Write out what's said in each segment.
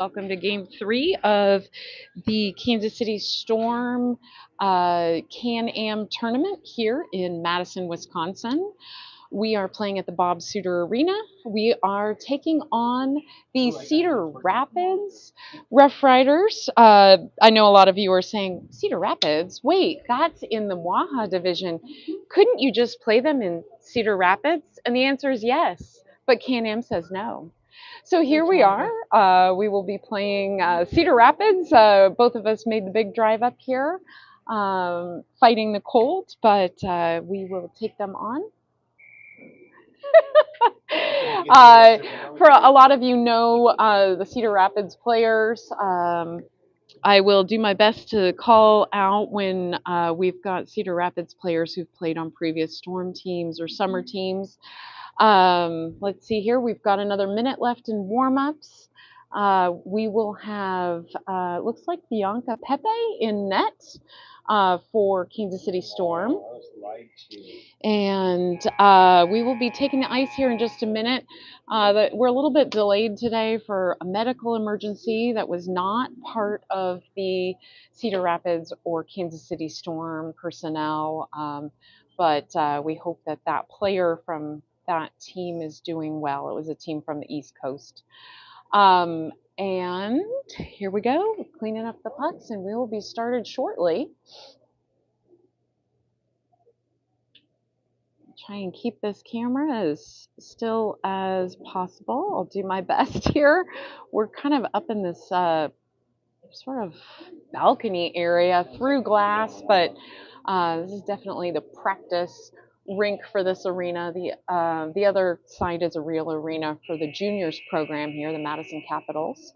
Welcome to Game 3 of the Kansas City Storm CANAM tournament here in Madison, Wisconsin. We are playing at the Bob Suter Arena. We are taking on the Cedar Rapids RoughRiders. I know a lot of you are saying, Cedar Rapids? Wait, that's in the Waha division. Couldn't you just play them in Cedar Rapids? And the answer is yes, but CANAM says no. So here we are. We will be playing Cedar Rapids. Both of us made the big drive up here, fighting the cold, but we will take them on. For a lot of you know the Cedar Rapids players. I will do my best to call out when we've got Cedar Rapids players who've played on previous Storm teams or summer teams. Let's see here. We've got another minute left in warm-ups. We will have, looks like Bianca Pepe in net for Kansas City Storm. And we will be taking the ice here in just a minute. We're a little bit delayed today for a medical emergency that was not part of the Cedar Rapids or Kansas City Storm personnel. But we hope that that player from that team is doing well. It was a team from the East Coast. And here we go, cleaning up the pucks, and we will be started shortly. Try and keep this camera as still as possible. I'll do my best here. We're kind of up in this sort of balcony area through glass, but this is definitely the practice rink for this arena. The other side is a real arena for the juniors program here, the Madison Capitals.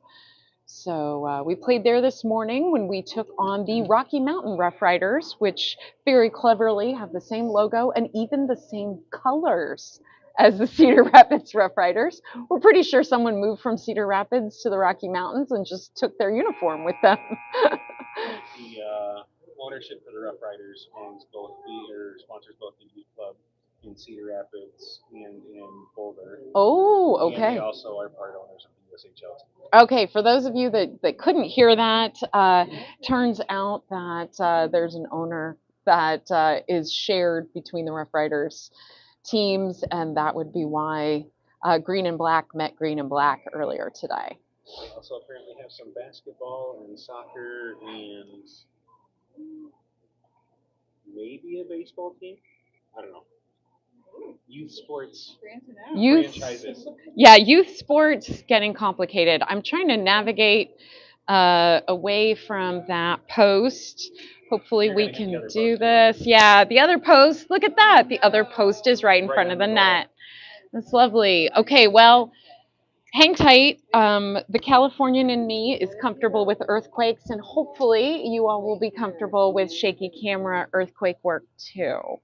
So we played there this morning when we took on the Rocky Mountain RoughRiders, which very cleverly have the same logo and even the same colors as the Cedar Rapids RoughRiders. We're pretty sure someone moved from Cedar Rapids to the Rocky Mountains and just took their uniform with them. The ownership for the RoughRiders owns both sponsors both the youth club in Cedar Rapids and in Boulder. Oh, okay. And they also are part owners of the USHL. Okay, for those of you that couldn't hear that, turns out that there's an owner that is shared between the RoughRiders teams, and that would be why Green and Black met Green and Black earlier today. They also apparently have some basketball and soccer and maybe a baseball team. I don't know. Youth sports franchises. Yeah, youth sports getting complicated. I'm trying to navigate away from that post. Hopefully we can do this. Yeah, the other post, look at that. The other post is right in front of the net. That's lovely. Okay, well, hang tight. The Californian in me is comfortable with earthquakes, and hopefully you all will be comfortable with shaky camera earthquake work too.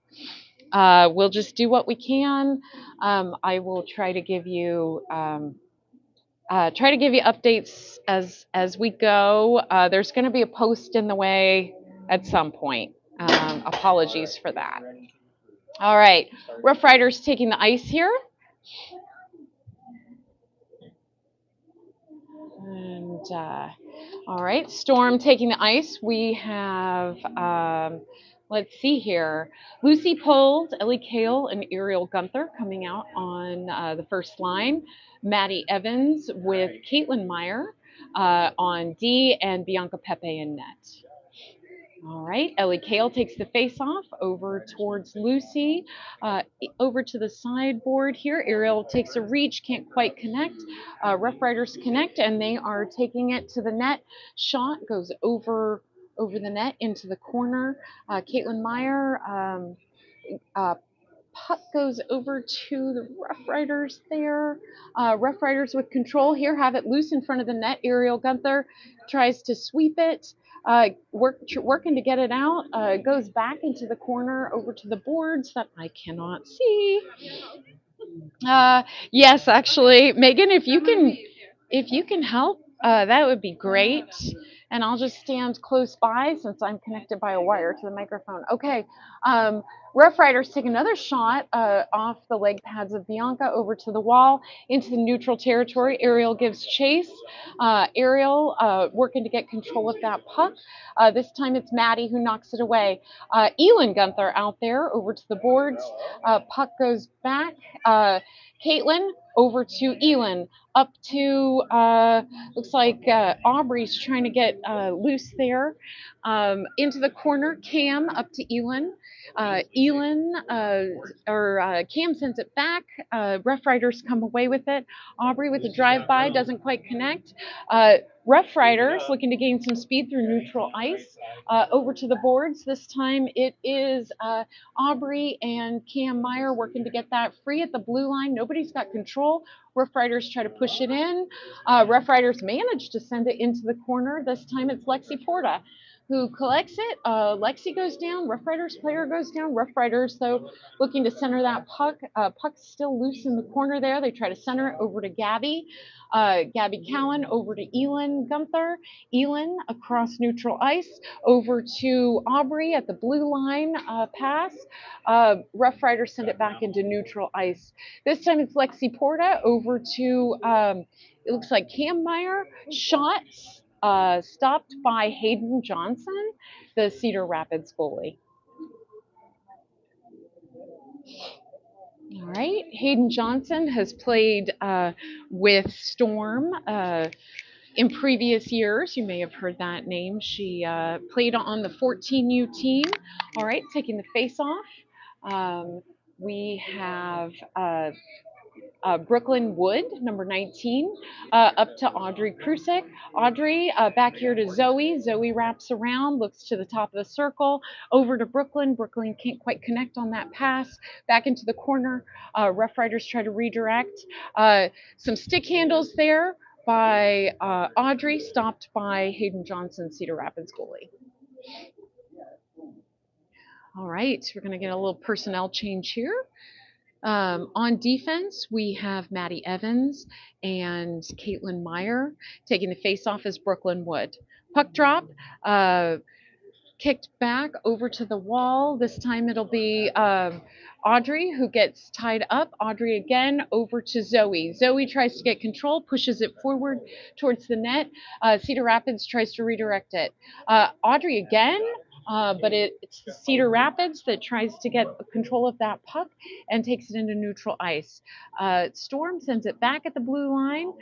We'll just do what we can. I will try to give you updates as we go. There's going to be a post in the way at some point. Apologies for that. All right, RoughRiders taking the ice here. And all right, Storm taking the ice. We have, let's see here, Lucy Pold, Ellie Kale, and Ariel Gunther coming out on the first line. Maddie Evans with Caitlin Meyer on D, and Bianca Pepe in net. All right, Ellie Kale takes the face-off over towards Lucy, over to the sideboard here. Ariel takes a reach, can't quite connect. RoughRiders connect, and they are taking it to the net. Shot goes over the net into the corner. Caitlin Meyer, puck goes over to the RoughRiders there. RoughRiders with control here, have it loose in front of the net. Ariel Gunther tries to sweep it. Working to get it out, goes back into the corner over to the boards that I cannot see. Yes, actually, Megan, if you can help That would be great. And I'll just stand close by since I'm connected by a wire to the microphone. Okay. Rough Riders take another shot off the leg pads of Bianca over to the wall into the neutral territory. Ariel gives chase. Ariel working to get control of that puck. This time it's Maddie who knocks it away. Elin Gunther out there over to the boards. Puck goes back. Caitlin over to Elin. Up to looks like Aubrey's trying to get loose there. Into the corner, Cam up to Elin. Cam sends it back. Rough Riders come away with it. Aubrey with a drive-by doesn't quite connect. Rough Riders looking to gain some speed through neutral ice. Over to the boards. This time it is Aubrey and Cam Meyer working to get that free at the blue line. Nobody's got control. Rough Riders try to push it in. Rough Riders manage to send it into the corner. This time it's Lexi Porta who collects it. Lexi goes down. Rough Riders player goes down. Rough Riders, though, looking to center that puck. Puck's still loose in the corner there. They try to center it over to Gabby. Gabby Cowan over to Elin Gunther. Elin across neutral ice over to Aubrey at the blue line pass. Rough Riders send it back into neutral ice. This time it's Lexi Porta over to, it looks like Cam Meyer. Shots stopped by Hayden Johnson, the Cedar Rapids goalie. All right, Hayden Johnson has played with Storm in previous years. You may have heard that name. She played on the 16U team. All right, taking the face-off. We have Brooklyn Wood, number 19, up to Audrey Krusek. Audrey back here to Zoe. Zoe wraps around, looks to the top of the circle, over to Brooklyn. Brooklyn can't quite connect on that pass. Back into the corner. Rough Riders try to redirect. Some stick handles there by Audrey, stopped by Hayden Johnson, Cedar Rapids goalie. All right, we're going to get a little personnel change here. On defense, we have Maddie Evans and Caitlin Meyer. Taking the face-off is Brooklyn Wood. Puck drop, kicked back over to the wall. This time it'll be Audrey who gets tied up. Audrey again over to Zoe. Zoe tries to get control, pushes it forward towards the net. Cedar Rapids tries to redirect it. Audrey again. But it's the Cedar Rapids that tries to get control of that puck and takes it into neutral ice. Storm sends it back at the blue line.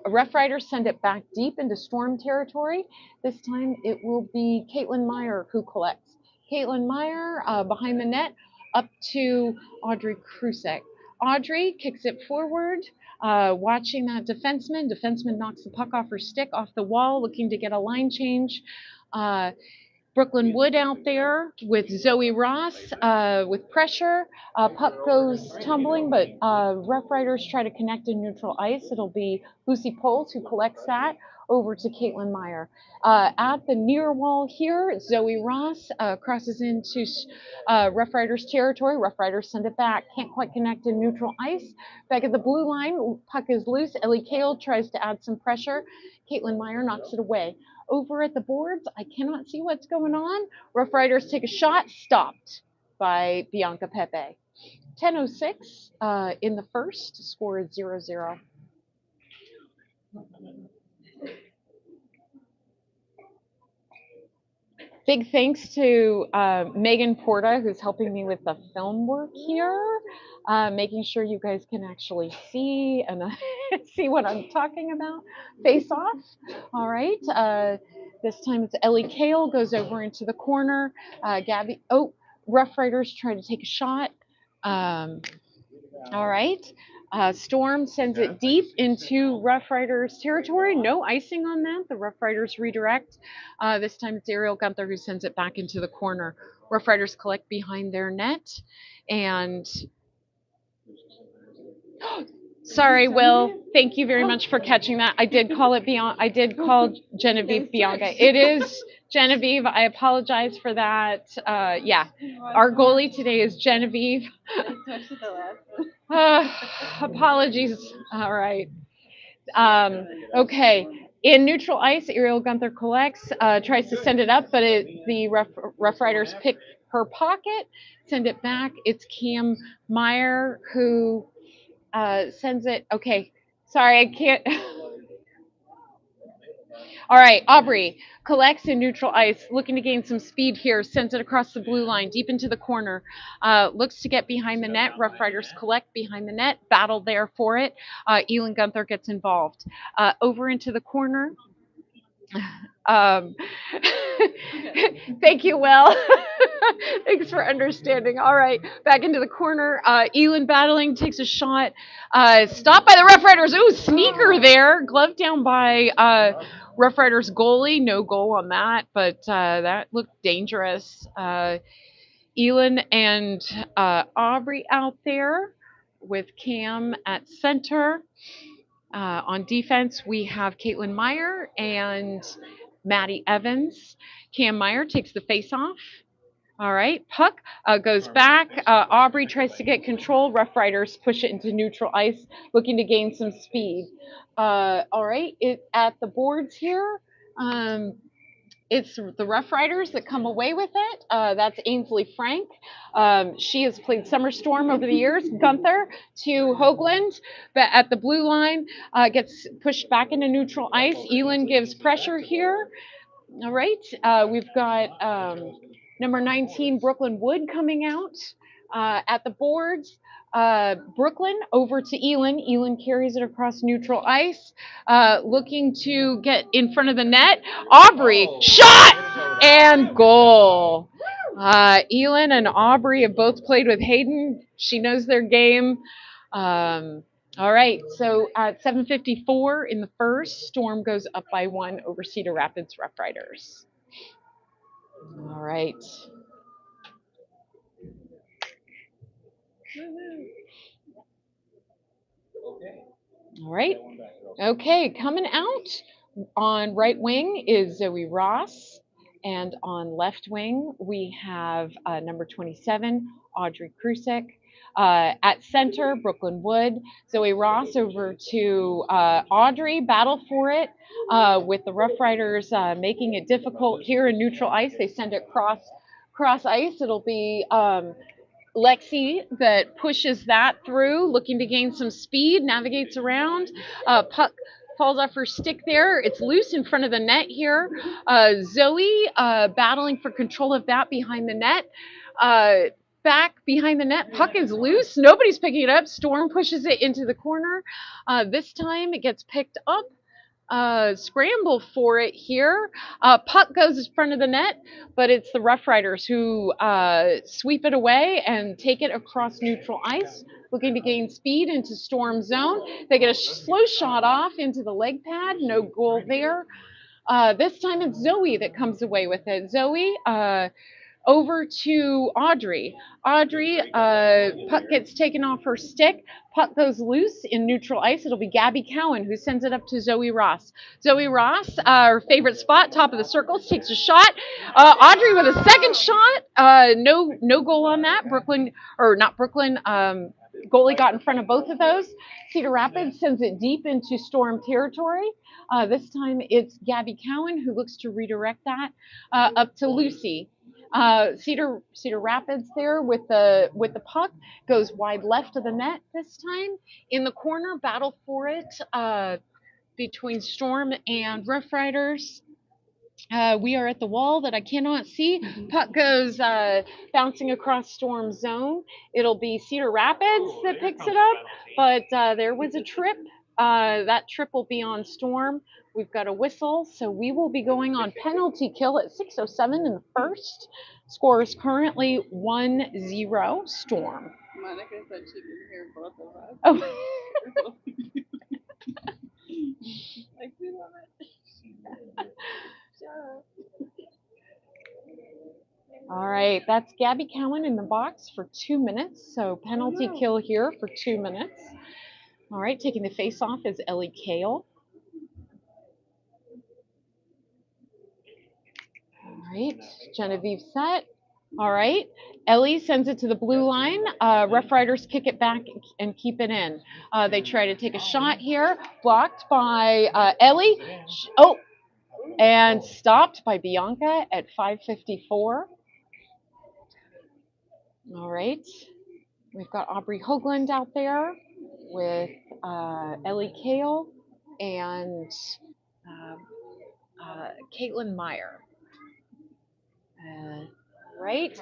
Rough Riders send it back deep into Storm territory. This time it will be Caitlin Meyer who collects. Caitlin Meyer behind the net up to Audrey Krusek. Audrey kicks it forward. Watching that defenseman. Defenseman knocks the puck off her stick, off the wall, looking to get a line change. Brooklyn Wood out there with Zoe Ross with pressure. Puck goes tumbling, but Rough Riders try to connect in neutral ice. It'll be Lucy Poles who collects that over to Caitlin Meyer. At the near wall here, Zoe Ross crosses into Rough Riders territory. Rough Riders send it back. Can't quite connect in neutral ice. Back at the blue line, puck is loose. Ellie Kale tries to add some pressure. Caitlin Meyer knocks it away. Over at the boards, I cannot see what's going on. Rough Riders take a shot, stopped by Bianca Pepe. 10:06 in the first, score is 0-0. Big thanks to Megan Porta, who's helping me with the film work here, making sure you guys can actually see and see what I'm talking about. Face off. All right. This time it's Ellie Kale goes over into the corner. Gabby. Oh, Rough Riders try to take a shot. All right. Storm sends it deep into Rough Riders territory. No icing on that. The Rough Riders redirect. This time it's Ariel Gunther who sends it back into the corner. Rough Riders collect behind their net. And sorry, Will. Thank you very much for catching that. I did call it Bianca. I did call Genevieve Bianca. It is Genevieve. I apologize for that. Yeah, our goalie today is Genevieve. Apologies. All right. Okay. In neutral ice, Ariel Gunther collects, tries to send it up, but the Rough Riders pick her pocket, send it back. It's Cam Meyer who sends it. Okay. Sorry, I can't. All right, Aubrey collects in neutral ice, looking to gain some speed here, sends it across the blue line, deep into the corner, looks to get behind the net. Rough Riders collect behind the net, battle there for it. Elin Gunther gets involved. Over into the corner. Um, thank you, Will. Thanks for understanding. All right, back into the corner. Elin battling, takes a shot. Stopped by the Rough Riders. Ooh, sneaker there. Glove down by Rough Riders goalie. No goal on that, but that looked dangerous. Elin and Aubrey out there with Cam at center. On defense, we have Caitlin Meyer and Maddie Evans. Cam Meyer takes the face off. All right, puck goes back. Aubrey tries to get control. Rough Riders push it into neutral ice, looking to gain some speed. All right, at the boards here. It's the Rough Riders that come away with it. That's Ainsley Frank. She has played Summer Storm over the years. Gunther to Hoagland, but at the blue line, gets pushed back into neutral ice. Elin gives pressure here. All right, we've got number 19, Brooklyn Wood, coming out at the boards. Brooklyn over to Elin. Elin carries it across neutral ice, looking to get in front of the net. Aubrey, shot and goal. Elin and Aubrey have both played with Hayden. She knows their game. All right, so at 7:54 in the first, Storm goes up by 1 over Cedar Rapids Rough Riders. All right. All right. Okay, coming out on right wing is Zoe Ross, and on left wing we have number 27, Audrey Krusek. At center, Brooklyn Wood. Zoe Ross over to Audrey, battle for it with the Rough Riders making it difficult here in neutral ice. They send it cross ice. It'll be Lexi that pushes that through, looking to gain some speed, navigates around. Puck falls off her stick there. It's loose in front of the net here. Zoe battling for control of that behind the net. Back behind the net, puck is loose. Nobody's picking it up. Storm pushes it into the corner. This time it gets picked up. Scramble for it here. Puck goes in front of the net, but it's the Rough Riders who sweep it away and take it across neutral ice, looking to gain speed into Storm zone. They get a slow shot off into the leg pad. No goal there. This time it's Zoe that comes away with it. Zoe over to Audrey. Audrey, puck gets taken off her stick. Puck goes loose in neutral ice. It'll be Gabby Cowan who sends it up to Zoe Ross. Zoe Ross, her favorite spot, top of the circles, takes a shot. Audrey with a second shot. No goal on that. Brooklyn, or not Brooklyn, goalie got in front of both of those. Cedar Rapids sends it deep into Storm territory. This time it's Gabby Cowan who looks to redirect that up to Lucy. Cedar Rapids there with the puck goes wide left of the net this time. In the corner, battle for it between Storm and Rough Riders. We are at the wall that I cannot see. Puck goes bouncing across Storm zone. It'll be Cedar Rapids that picks it up, but there was a trip. That trip will be on Storm. We've got a whistle, so we will be going on penalty kill at 6:07 in the first. Score is currently 1-0 Storm. Monica said she can hear both of us. Oh. Like, we love it. Shut up. All right, that's Gabby Cowan in the box for 2 minutes. So penalty kill here for 2 minutes. All right, taking the face off is Ellie Kale. All right, Genevieve set. All right. Ellie sends it to the blue line. Rough Riders kick it back and keep it in. They try to take a shot here, blocked by Ellie. Oh, and stopped by Bianca at 5:54. All right. We've got Aubrey Hoagland out there with Ellie Kale and uh, Caitlin Meyer. Right?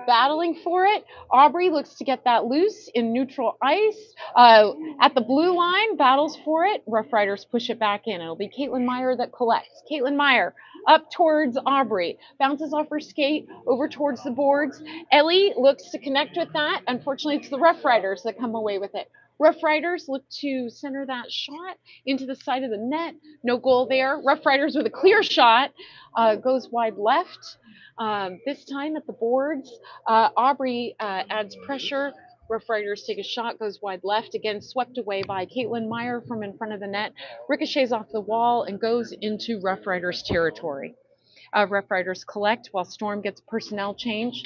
Battling for it. Aubrey looks to get that loose in neutral ice. At the blue line, battles for it. Rough Riders push it back in. It'll be Caitlin Meyer that collects. Caitlin Meyer up towards Aubrey. Bounces off her skate over towards the boards. Ellie looks to connect with that. Unfortunately, it's the Rough Riders that come away with it. Rough Riders look to center that shot into the side of the net. No goal there. Rough Riders with a clear shot goes wide left. This time at the boards, Aubrey adds pressure. Rough Riders take a shot, goes wide left, again swept away by Caitlin Meyer from in front of the net, ricochets off the wall and goes into Rough Riders territory. Rough Riders collect while Storm gets personnel change.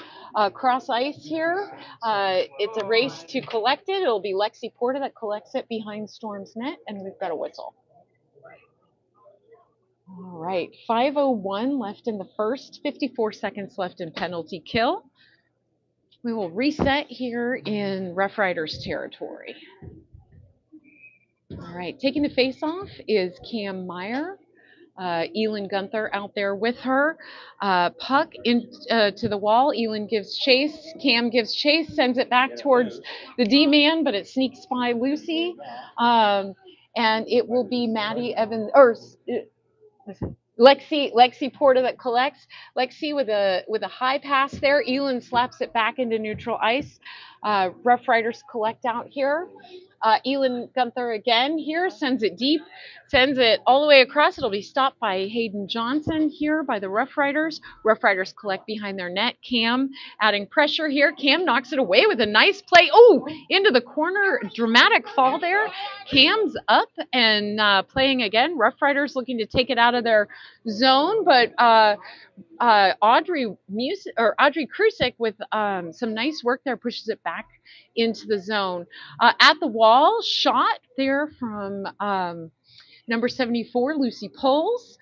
Cross ice here. It's a race to collect it. It'll be Lexi Porta that collects it behind Storm's net, and we've got a whistle. All right, 5:01 left in the first, 54 seconds left in penalty kill. We will reset here in Rough Riders territory. All right, taking the face off is Cam Meyer. Elin Gunther out there with her. Puck into the wall. Elin gives chase. Cam gives chase, sends it back towards the D-man, but it sneaks by Lucy. And it will be Maddie Evans, or Lexi Porta that collects. Lexi with a high pass there. Elin slaps it back into neutral ice. Rough Riders collect out here. Elin Gunther again here, sends it deep, sends it all the way across. It'll be stopped by Hayden Johnson here by the Rough Riders. Rough Riders collect behind their net. Cam adding pressure here. Cam knocks it away with a nice play. Oh, into the corner. Dramatic fall there. Cam's up and playing again. Rough Riders looking to take it out of their zone, but Audrey Krusik with some nice work there pushes it back into the zone. At the wall, shot there from number 74, Lucy Poles,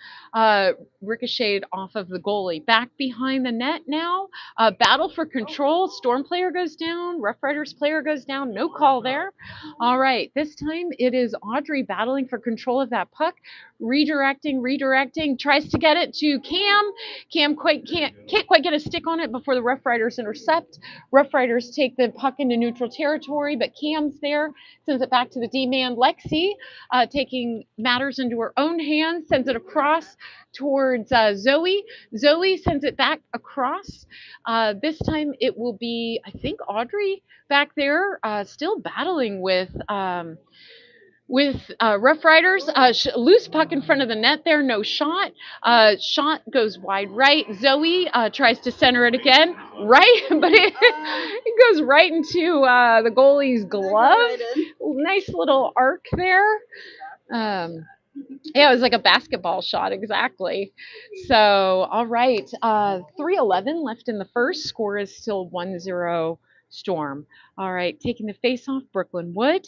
ricocheted off of the goalie. Back behind the net now. Battle for control. Storm player goes down. Rough Riders player goes down. No call there. All right. This time it is Audrey battling for control of that puck. Redirecting. Tries to get it to Cam. Cam can't quite get a stick on it before the Rough Riders intercept. Rough Riders take the puck into neutral territory, but Cam's there. Sends it back to the D-man. Lexi taking matters into her own hands, sends it across towards Zoe. Zoe sends it back across. This time it will be, I think, Audrey back there, still battling with Rough Riders. Loose puck in front of the net there, no shot. Shot goes wide right. Zoe tries to center it again, right, but it goes right into the goalie's glove. Nice little arc there. Yeah, it was like a basketball shot, exactly. So, all right, 3:11 left in the first. Score is still 1-0 Storm. All right, taking the face off, Brooklyn Wood.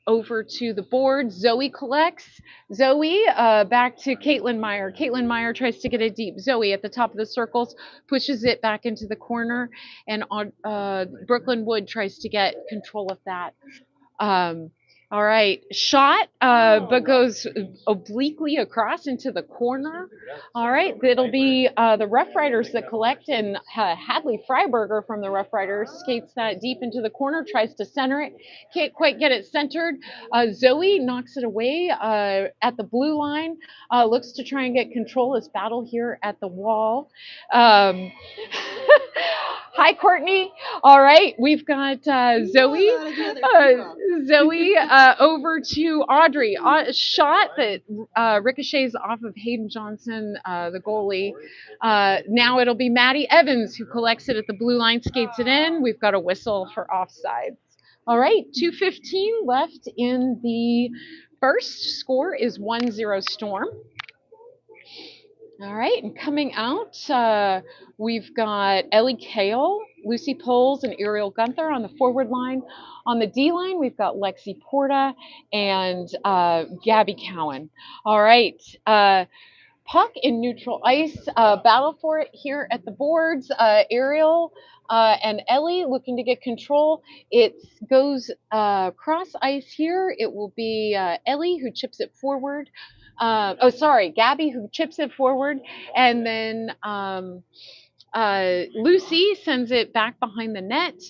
Over to the board, Zoe collects. Zoe back to Caitlin Meyer. Caitlin Meyer tries to get it deep. Zoe at the top of the circles pushes it back into the corner, and Brooklyn Wood tries to get control of that. All right, shot, but goes obliquely across into the corner. All right, it'll be the Rough Riders that collect, and Hadley Freiberger from the Rough Riders skates that deep into the corner, tries to center it, can't quite get it centered. Zoe knocks it away at the blue line, looks to try and get control of this battle here at the wall. Hi, Courtney. All right, we've got Zoe. Zoe over to Audrey. Shot that ricochets off of Hayden Johnson, the goalie. Now it'll be Maddie Evans who collects it at the blue line, skates it in. We've got a whistle for offsides. All right, 2:15 left in the first. Score is 1-0 Storm. All right, and coming out, we've got Ellie Kale, Lucy Poles, and Ariel Gunther on the forward line. On the D line, we've got Lexi Porta and Gabby Cowan. All right, puck in neutral ice, battle for it here at the boards. Ariel and Ellie looking to get control. It goes cross ice here. It will be Ellie who chips it forward. Oh, sorry, Gabby who chips it forward, and then Lucy sends it back behind the net.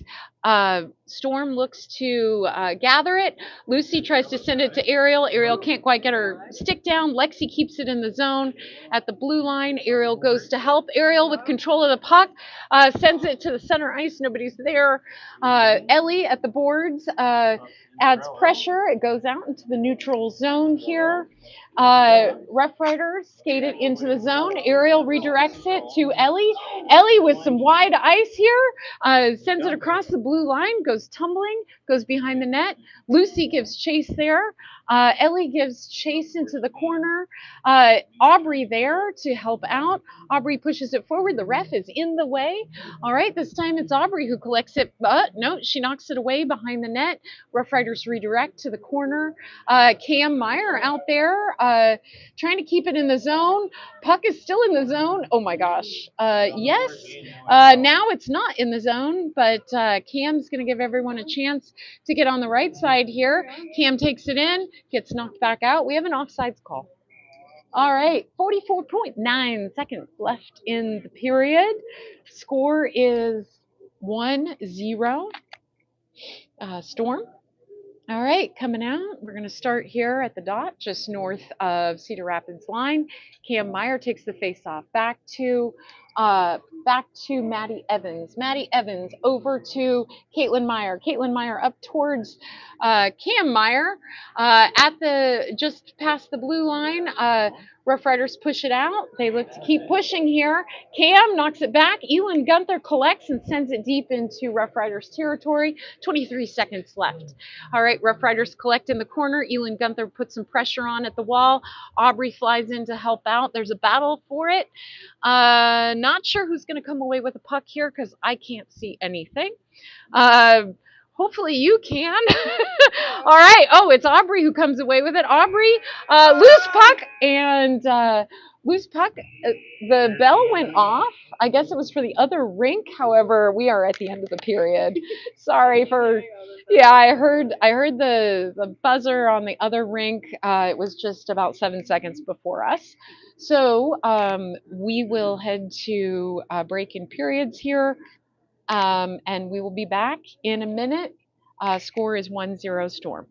Storm looks to gather it. Lucy tries to send it to Ariel. Ariel can't quite get her stick down. Lexi keeps it in the zone at the blue line. Ariel goes to help. Ariel with control of the puck sends it to the center ice. Nobody's there. Ellie at the boards adds pressure. It goes out into the neutral zone here. Rough Riders skate it into the zone. Ariel redirects it to Ellie. Ellie with some wide ice here, sends it across the blue line, goes tumbling, goes behind the net. Lucy gives chase there. Ellie gives chase into the corner. Aubrey there to help out. Aubrey pushes it forward. The ref is in the way. All right, this time it's Aubrey who collects it, but no, she knocks it away behind the net. Rough Riders redirect to the corner. Cam Meyer out there trying to keep it in the zone. Puck is still in the zone. Oh my gosh. Yes. Now it's not in the zone, but Cam's going to give everyone a chance to get on the right side here. Cam takes it in, gets knocked back out. We have an offsides call. All right, 44.9 seconds left in the period. Score is 1-0. Storm. All right, coming out. We're going to start here at the dot, just north of Cedar Rapids line. Cam Meyer takes the face-off back to Maddie Evans. Maddie Evans over to Caitlin Meyer. Caitlin Meyer up towards Cam Meyer at the just past the blue line. Rough Riders push it out. They look to keep pushing here. Cam knocks it back. Elin Gunther collects and sends it deep into Rough Riders territory. 23 seconds left. All right, Rough Riders collect in the corner. Elin Gunther puts some pressure on at the wall. Aubrey flies in to help out. There's a battle for it. Not sure who's going to come away with a puck here because I can't see anything. Hopefully you can. All right. Oh, it's Aubrey who comes away with it. Aubrey, loose puck and loose puck. The bell went off. I guess it was for the other rink. However, we are at the end of the period. Sorry for. Yeah, I heard the buzzer on the other rink. It was just about 7 seconds before us. So we will head to break in periods here. And we will be back in a minute. Score is 1-0 Storm.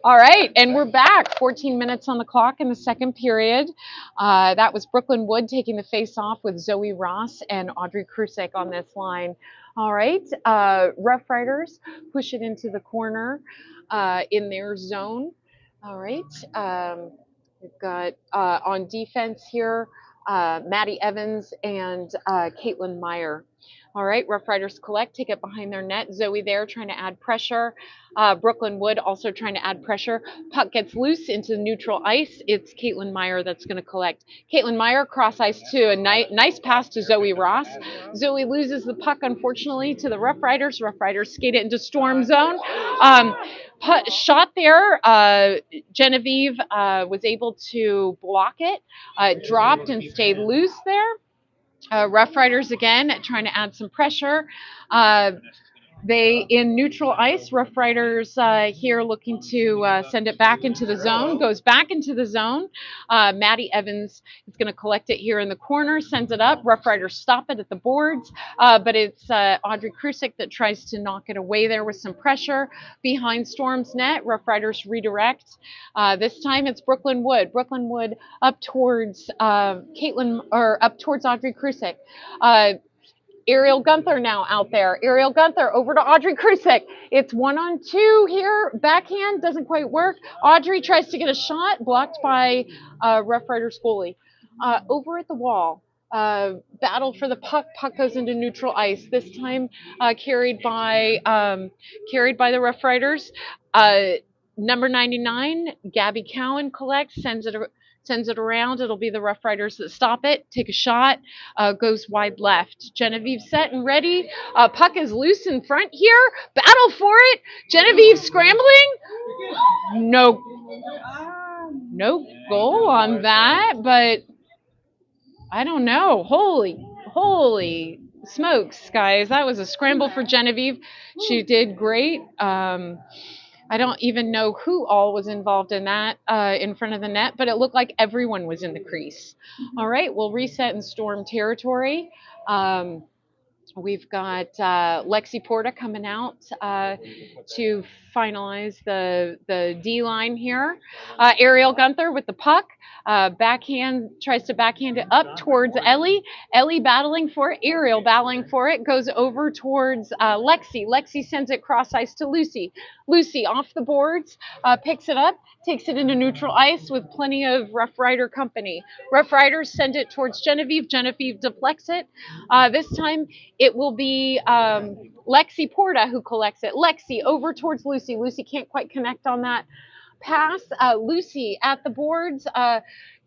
All right, and we're back. 14 minutes on the clock in the second period. That was Brooklyn Wood taking the face-off with Zoe Ross and Audrey Krusek on this line. All right, Rough Riders push it into the corner in their zone. All right, we've got on defense here Maddie Evans and Caitlin Meyer. All right, Rough Riders collect, take it behind their net. Zoe there trying to add pressure. Brooklyn Wood also trying to add pressure. Puck gets loose into neutral ice. It's Caitlin Meyer that's going to collect. Caitlin Meyer cross ice too. A nice pass to Zoe Ross. Zoe loses the puck, unfortunately, to the Rough Riders. Rough Riders skate it into Storm Zone. Shot there. Genevieve was able to block it. Dropped and stayed loose there. Rough Riders again trying to add some pressure. They in neutral ice. Rough Riders here looking to send it back into the zone. Goes back into the zone. Maddie Evans is going to collect it here in the corner. Sends it up. Rough Riders stop it at the boards, but it's Audrey Krusik that tries to knock it away there with some pressure behind Storm's net. Rough Riders redirect. This time it's Brooklyn Wood. Brooklyn Wood up towards Caitlin or up towards Audrey Krusik. Ariel Gunther now out there. Ariel Gunther over to Audrey Krusik. It's 1-on-2 here. Backhand doesn't quite work. Audrey tries to get a shot, blocked by Rough Riders goalie. Over at the wall, battle for the puck. Puck goes into neutral ice. This time carried by the Rough Riders. Number 99, Gabby Cowan collects, sends it around. It'll be the Rough Riders that stop it. Take a shot. Goes wide left. Genevieve set and ready. Puck is loose in front here. Battle for it. Genevieve scrambling. No goal on that, but I don't know. Holy smokes, guys. That was a scramble for Genevieve. She did great. I don't even know who all was involved in that in front of the net, but it looked like everyone was in the crease. All right, we'll reset in Storm territory. We've got Lexi Porta coming out to finalize the D line here. Ariel Gunther with the puck. Tries to backhand it up towards Ellie. Ellie battling for it. Ariel battling for it. Goes over towards Lexi. Lexi sends it cross ice to Lucy. Lucy off the boards, picks it up, takes it into neutral ice with plenty of Rough Rider company. Rough Riders send it towards Genevieve. Genevieve deflects it. This time it will be Lexi Porta who collects it. Lexi over towards Lucy. Lucy can't quite connect on that pass. Lucy at the boards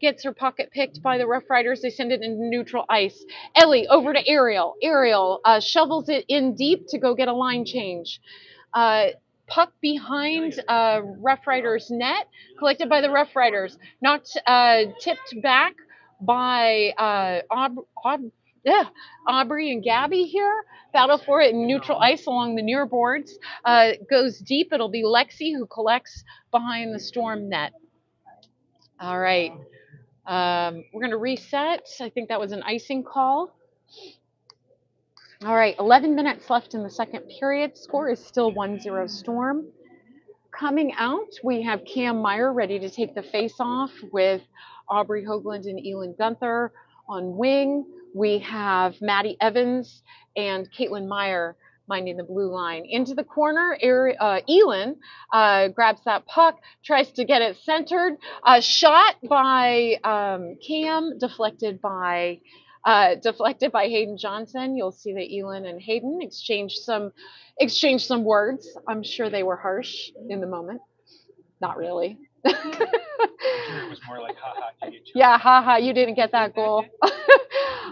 gets her pocket picked by the Rough Riders. They send it into neutral ice. Ellie over to Ariel. Ariel shovels it in deep to go get a line change. Puck behind Rough Riders net, collected by the Rough Riders. Not tipped back by Aubrey and Gabby here. Battle for it in neutral ice along the near boards. Goes deep. It'll be Lexi who collects behind the Storm net. All right. We're going to reset. I think that was an icing call. All right, 11 minutes left in the second period. Score is still 1-0 Storm. Coming out, we have Cam Meyer ready to take the face-off with Aubrey Hoagland and Elin Gunther on wing. We have Maddie Evans and Caitlin Meyer minding the blue line. Into the corner, Elin grabs that puck, tries to get it centered. Shot by Cam, deflected by Hayden Johnson. You'll see that Elin and Hayden exchanged some words. I'm sure they were harsh in the moment. Not really. I'm sure it was more like, haha, you get yeah, haha, you didn't get that goal.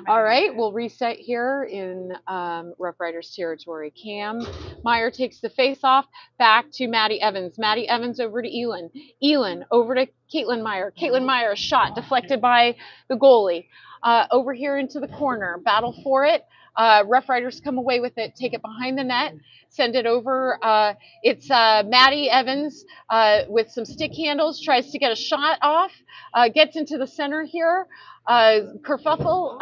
All right, we'll reset here in Rough Riders territory. Cam Meyer takes the face-off back to Maddie Evans. Maddie Evans over to Elin. Elin over to Caitlin Meyer. Caitlin Meyer, shot deflected by the goalie. Over here into the corner, battle for it. Rough Riders come away with it, take it behind the net, send it over. It's Maddie Evans with some stick handles, tries to get a shot off, gets into the center here. Kerfuffle,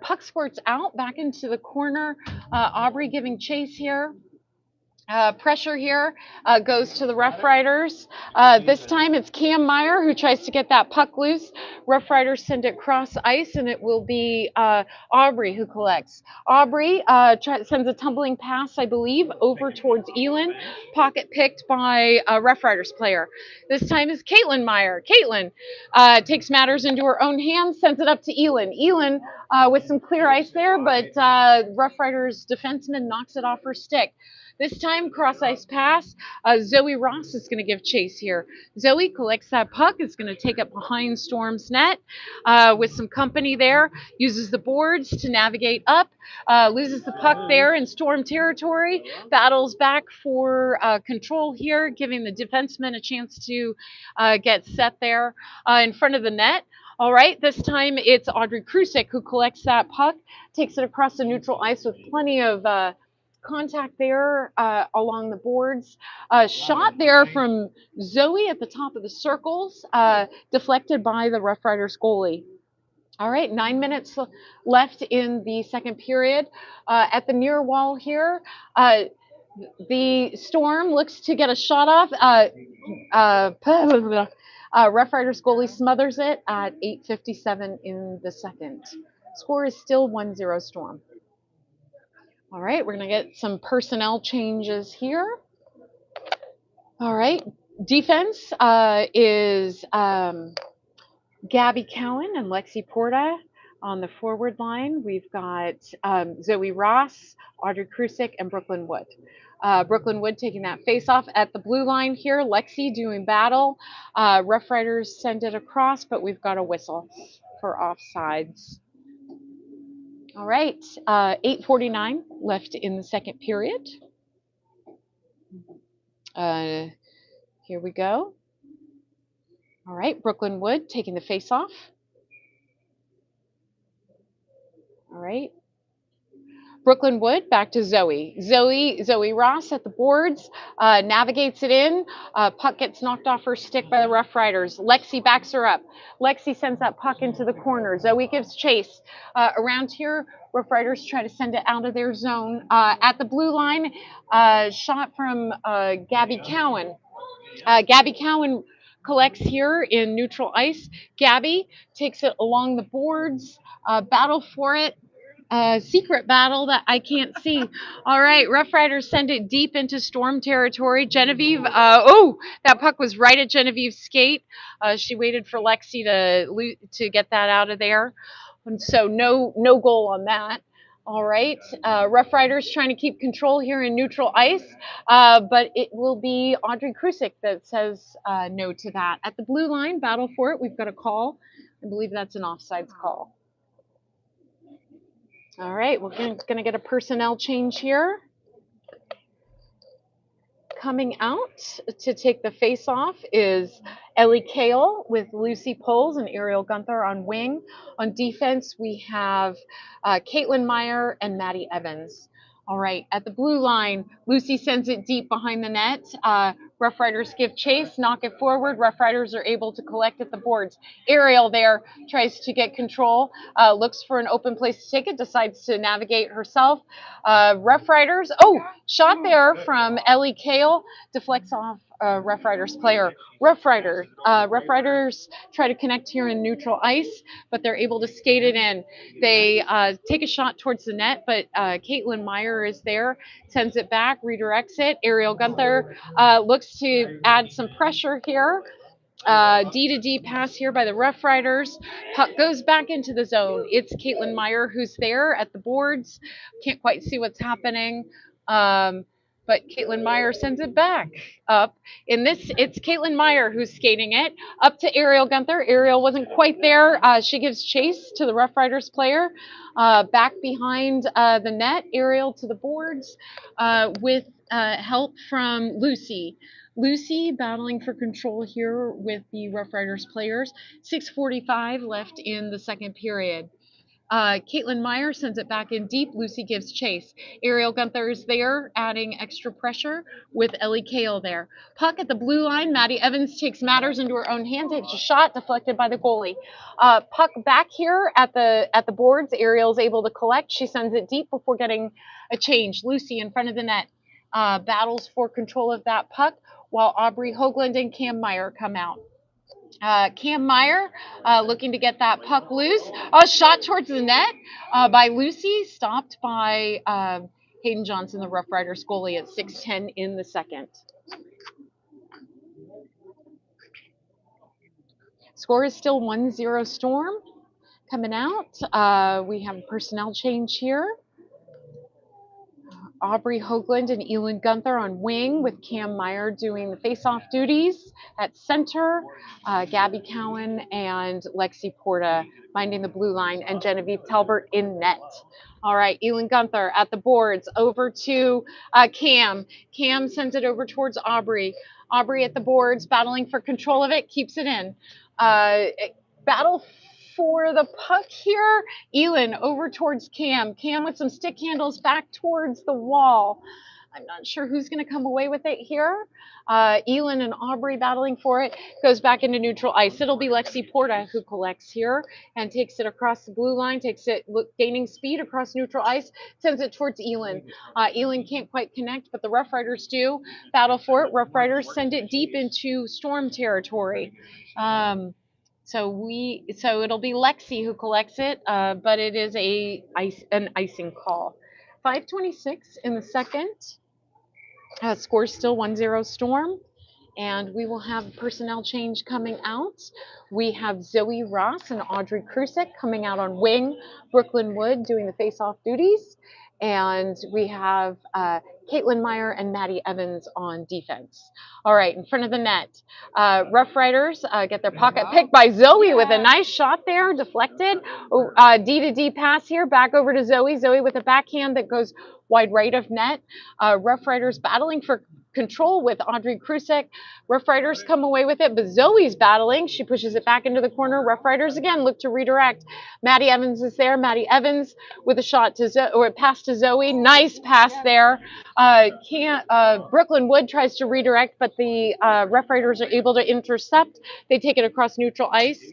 puck squirts out back into the corner. Aubrey giving chase here. Pressure here goes to the Rough Riders. This time it's Cam Meyer who tries to get that puck loose. Rough Riders send it cross ice, and it will be Aubrey who collects. Aubrey sends a tumbling pass, I believe, over towards Elin. Pocket picked by a Rough Riders player. This time is Caitlin Meyer. Caitlin takes matters into her own hands, sends it up to Elin. Elin with some clear ice there, but Rough Riders defenseman knocks it off her stick. This time, cross ice pass. Zoe Ross is going to give chase here. Zoe collects that puck, is going to take it behind Storm's net with some company there, uses the boards to navigate up, loses the puck there in Storm territory, battles back for control here, giving the defenseman a chance to get set there in front of the net. All right, this time it's Audrey Krusik who collects that puck, takes it across the neutral ice with plenty of contact there along the boards. Shot there from Zoe at the top of the circles, deflected by the Rough Riders goalie. All right, 9 minutes left in the second period. At the near wall here, the Storm looks to get a shot off. Rough Riders goalie smothers it at 8:57 in the second. Score is still 1-0 Storm. All right, we're going to get some personnel changes here. All right, defense is Gabby Cowan and Lexi Porta on the forward line. We've got Zoe Ross, Audrey Krusik, and Brooklyn Wood. Brooklyn Wood taking that face-off at the blue line here. Lexi doing battle. Rough Riders send it across, but we've got a whistle for offsides. All right, 8:49 left in the second period. Here we go. All right, Brooklyn Wood taking the face-off. All right. Brooklyn Wood back to Zoe. Zoe Ross at the boards, navigates it in. Puck gets knocked off her stick by the Rough Riders. Lexi backs her up. Lexi sends that puck into the corner. Zoe gives chase. Around here, Rough Riders try to send it out of their zone. At the blue line, shot from Gabby Cowan. Gabby Cowan collects here in neutral ice. Gabby takes it along the boards, battle for it. Secret battle that I can't see. All right, Rough Riders send it deep into Storm territory. Genevieve, that puck was right at Genevieve's skate. She waited for Lexi to get that out of there. And so no goal on that. All right, Rough Riders trying to keep control here in neutral ice, but it will be Audrey Krusik that says no to that. At the blue line, battle for it. We've got a call. I believe that's an offsides call. All right, we're going to get a personnel change here. Coming out to take the face-off is Ellie Kale with Lucy Poles and Ariel Gunther on wing. On defense, we have Caitlin Meyer and Maddie Evans. All right, at the blue line, Lucy sends it deep behind the net. Rough Riders give chase, knock it forward. Rough Riders are able to collect at the boards. Ariel there tries to get control, looks for an open place to take it, decides to navigate herself. Rough Riders, shot there from Ellie Kale, deflects off Rough Riders player. Rough Riders try to connect here in neutral ice, but they're able to skate it in. They take a shot towards the net, but Caitlin Meyer is there, sends it back, redirects it. Ariel Gunther looks to add some pressure here. D-to-D pass here by the Rough Riders. Puck goes back into the zone. It's Caitlin Meyer who's there at the boards. Can't quite see what's happening. But Caitlin Meyer sends it back up. In this, it's Caitlin Meyer who's skating it up to Ariel Gunther. Ariel wasn't quite there. She gives chase to the Rough Riders player. Back behind the net, Ariel to the boards with help from Lucy. Lucy battling for control here with the Rough Riders players. 6:45 left in the second period. Caitlin Meyer sends it back in deep. Lucy gives chase. Ariel Gunther is there, adding extra pressure with Ellie Kale there. Puck at the blue line. Maddie Evans takes matters into her own hands. It's a shot deflected by the goalie. Puck back here at the boards. Ariel's able to collect. She sends it deep before getting a change. Lucy in front of the net. battles for control of that puck while Aubrey Hoagland and Cam Meyer come out. Cam Meyer looking to get that puck loose. A shot towards the net by Lucy, stopped by Hayden Johnson, the Rough Riders goalie, at 6:10 in the second. Score is still 1-0 Storm coming out. We have a personnel change here. Aubrey Hoagland and Elin Gunther on wing, with Cam Meyer doing the face-off duties at center. Gabby Cowan and Lexi Porta minding the blue line, and Genevieve Talbert in net. All right, Elin Gunther at the boards, over to Cam. Cam sends it over towards Aubrey. Aubrey at the boards, battling for control of it, keeps it in. Battle for the puck here. Elin over towards Cam. Cam with some stick handles back towards the wall. I'm not sure who's going to come away with it here. Elin and Aubrey battling for it. Goes back into neutral ice. It'll be Lexi Porta who collects here and takes it across the blue line, takes it gaining speed across neutral ice, sends it towards Elin. Elin can't quite connect, but the Rough Riders do battle for it. Rough Riders send it deep into Storm territory. So it'll be Lexi who collects it, but it is an icing call. 5:26 in the second. Score still 1-0 Storm, and we will have personnel change coming out. We have Zoe Ross and Audrey Krusek coming out on wing, Brooklyn Wood doing the face-off duties, and we have Caitlin Meyer and Maddie Evans on defense. All right, in front of the net, Rough Riders get their pocket picked by Zoe with a nice shot there, deflected. D-to-D pass here, back over to Zoe. Zoe with a backhand that goes wide right of net. Rough Riders battling for control with Audrey Krusek. Rough Riders come away with it, but Zoe's battling. She pushes it back into the corner. Rough Riders again look to redirect. Maddie Evans is there. Maddie Evans with a shot to or a pass to Zoe. Nice pass there. Brooklyn Wood tries to redirect, but the Rough Riders are able to intercept. They take it across neutral ice.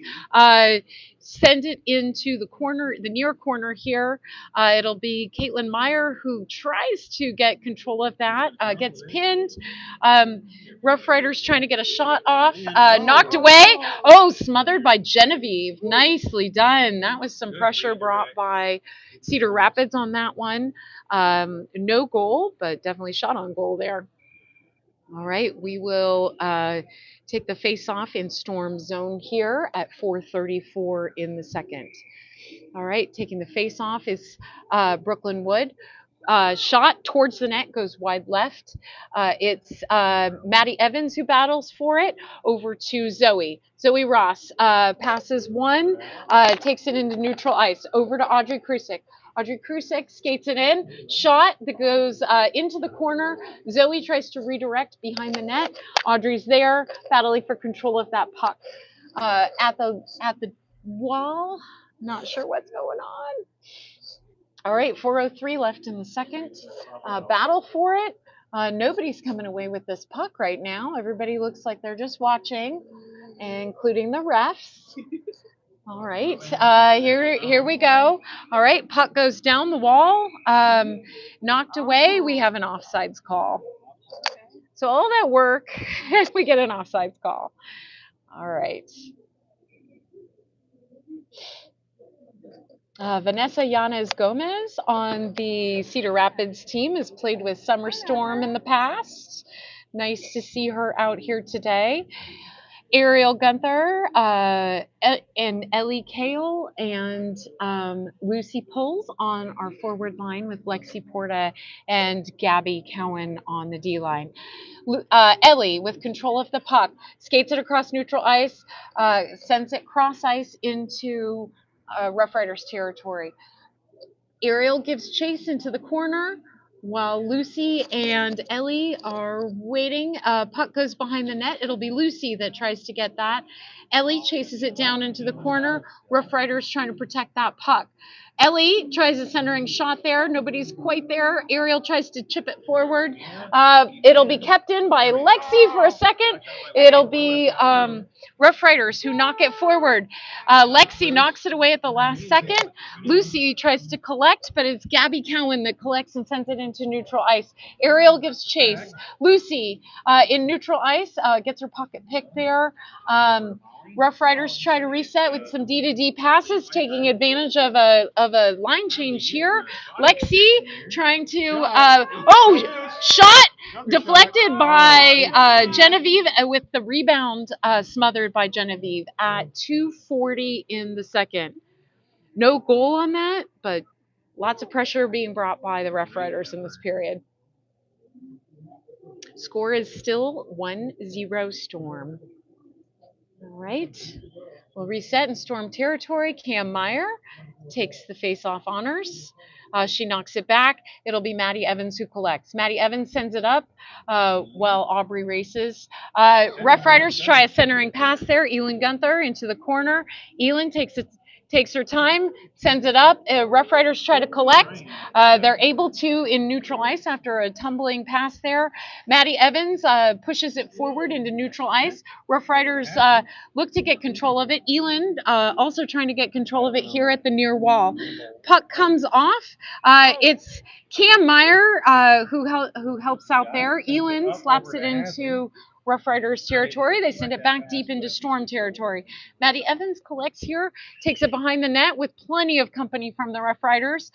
Send it into the corner, the near corner here. It'll be Caitlin Meyer who tries to get control of that, gets pinned. Rough Riders trying to get a shot off, knocked away. Oh, smothered by Genevieve. Nicely done. That was some pressure brought by Cedar Rapids on that one. No goal, but definitely shot on goal there. All right, we will take the face-off in Storm zone here at 4:34 in the second. All right, taking the face-off is Brooklyn Wood. Shot towards the net, goes wide left. It's Maddie Evans who battles for it, over to Zoe. Zoe Ross passes one, takes it into neutral ice, over to Audrey Krusek. Audrey Krusek skates it in, shot that goes into the corner. Zoe tries to redirect behind the net. Audrey's there, battling for control of that puck. At the wall, not sure what's going on. All right, 4:03 left in the second. Battle for it. Nobody's coming away with this puck right now. Everybody looks like they're just watching, including the refs. All right, here we go. All right, puck goes down the wall, knocked away. We have an offsides call. So all that work, we get an offsides call. All right. Vanessa Yanez Gomez on the Cedar Rapids team has played with Summer Storm in the past. Nice to see her out here today. Ariel Gunther and Ellie Kale and Lucy Pulls on our forward line, with Lexi Porta and Gabby Cowan on the D line. Ellie with control of the puck, skates it across neutral ice, sends it cross ice into Rough Riders territory. Ariel gives chase into the corner while Lucy and Ellie are waiting. Puck goes behind the net. It'll be Lucy that tries to get that. Ellie chases it down into the corner. Rough Riders trying to protect that puck. Ellie tries a centering shot there. Nobody's quite there. Ariel tries to chip it forward. It'll be kept in by Lexi for a second. It'll be Rough Riders who knock it forward. Lexi knocks it away at the last second. Lucy tries to collect, but it's Gabby Cowan that collects and sends it into neutral ice. Ariel gives chase. Lucy in neutral ice gets her pocket pick there. Rough Riders try to reset with some D-to-D passes, taking advantage of a line change here. Lexi trying to shot deflected by Genevieve with the rebound smothered by Genevieve at 2:40 in the second. No goal on that, but lots of pressure being brought by the Rough Riders in this period. Score is still 1-0 Storm. All right. We'll reset in Storm territory. Cam Meyer takes the face-off honors. She knocks it back. It'll be Maddie Evans who collects. Maddie Evans sends it up while Aubrey races. Rough Riders try a centering pass there. Elin Gunther into the corner. Elin takes her time, sends it up. Rough Riders try to collect. They're able to in neutral ice after a tumbling pass there. Maddie Evans pushes it forward into neutral ice. Rough Riders look to get control of it. Elin also trying to get control of it here at the near wall. Puck comes off. It's Cam Meyer who helps out there. Elin slaps it into Rough Riders territory. They send it back deep into Storm territory. Maddie Evans collects here, takes it behind the net with plenty of company from the Rough Riders,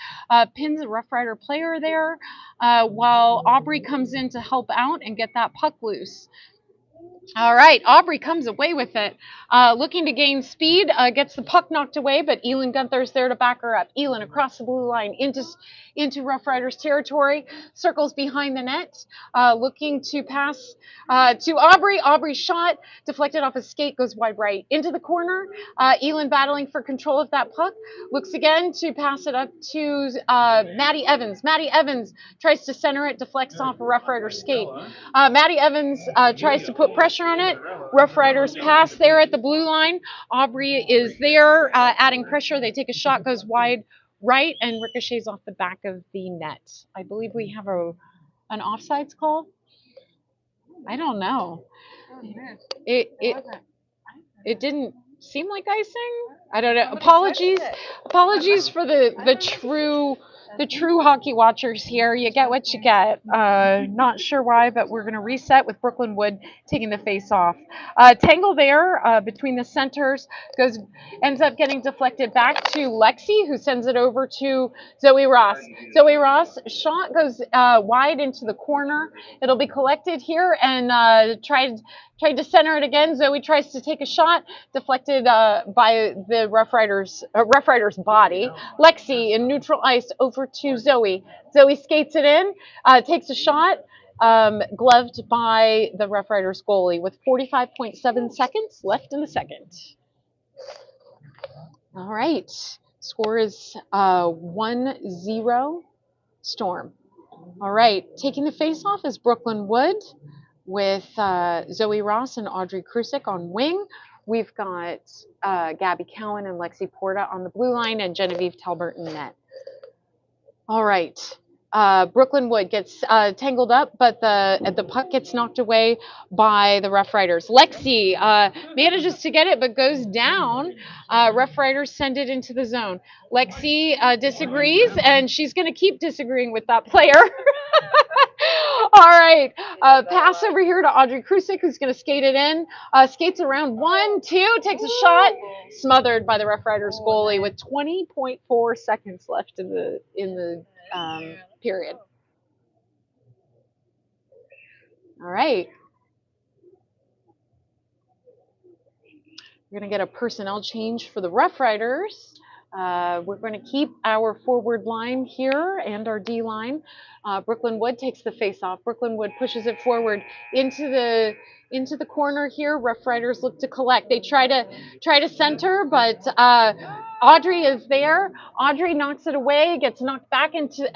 pins a Rough Rider player there, while Aubrey comes in to help out and get that puck loose. All right, Aubrey comes away with it. Looking to gain speed, gets the puck knocked away, but Elin Gunther's there to back her up. Elin across the blue line into Rough Riders territory, circles behind the net, looking to pass to Aubrey. Aubrey's shot deflected off his skate, goes wide right into the corner. Elin battling for control of that puck, looks again to pass it up to Maddie Evans. Maddie Evans tries to center it, deflects off a Rough Rider skate. Maddie Evans tries to put pressure on it. Rough Riders pass there at the blue line. Aubrey is there adding pressure. They take a shot, goes wide right, and ricochets off the back of the net. I believe we have an offsides call. I don't know. It didn't seem like icing. I don't know. Apologies for the true hockey watchers here. You get what you get. Not sure why, but we're going to reset with Brooklyn Wood taking the face off. Tangle there between the centers ends up getting deflected back to Lexi, who sends it over to Zoe Ross. Zoe Ross shot goes wide into the corner. It'll be collected here and tried to center it again. Zoe tries to take a shot, deflected by the Rough Riders body. Lexi in neutral ice over to Zoe. Zoe skates it in, takes a shot, gloved by the Rough Riders goalie with 45.7 seconds left in the second. All right, score is 1-0 Storm. All right, taking the face-off is Brooklyn Wood with Zoe Ross and Audrey Krusik on wing. We've got Gabby Cowan and Lexi Porta on the blue line and Genevieve Talbert in net. All right. Brooklyn Wood gets tangled up, but the puck gets knocked away by the Rough Riders. Lexi manages to get it, but goes down. Rough Riders send it into the zone. Lexi disagrees, and she's going to keep disagreeing with that player. All right, pass over here to Audrey Krusik, who's going to skate it in. Skates around 1, 2, takes a shot, smothered by the Rough Riders goalie with 20.4 seconds left in the period. All right. We're going to get a personnel change for the Rough Riders. We're going to keep our forward line here and our D line. Brooklyn Wood takes the face off. Brooklyn Wood pushes it forward into the corner here. Rough Riders look to collect. They try to center, but Audrey is there. Audrey knocks it away, gets knocked back into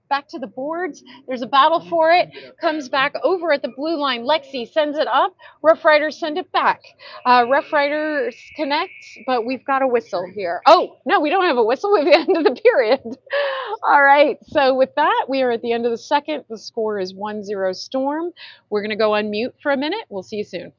back to the boards. There's a battle for it. Comes back over at the blue line. Lexi sends it up. Rough Riders send it back. Rough Riders connect, but we've got a whistle here. Oh, no, we don't have a whistle. We're at the end of the period. All right. So with that, we are at the end of the second. The score is 1-0 Storm. We're going to go unmute for a minute. We'll see you soon.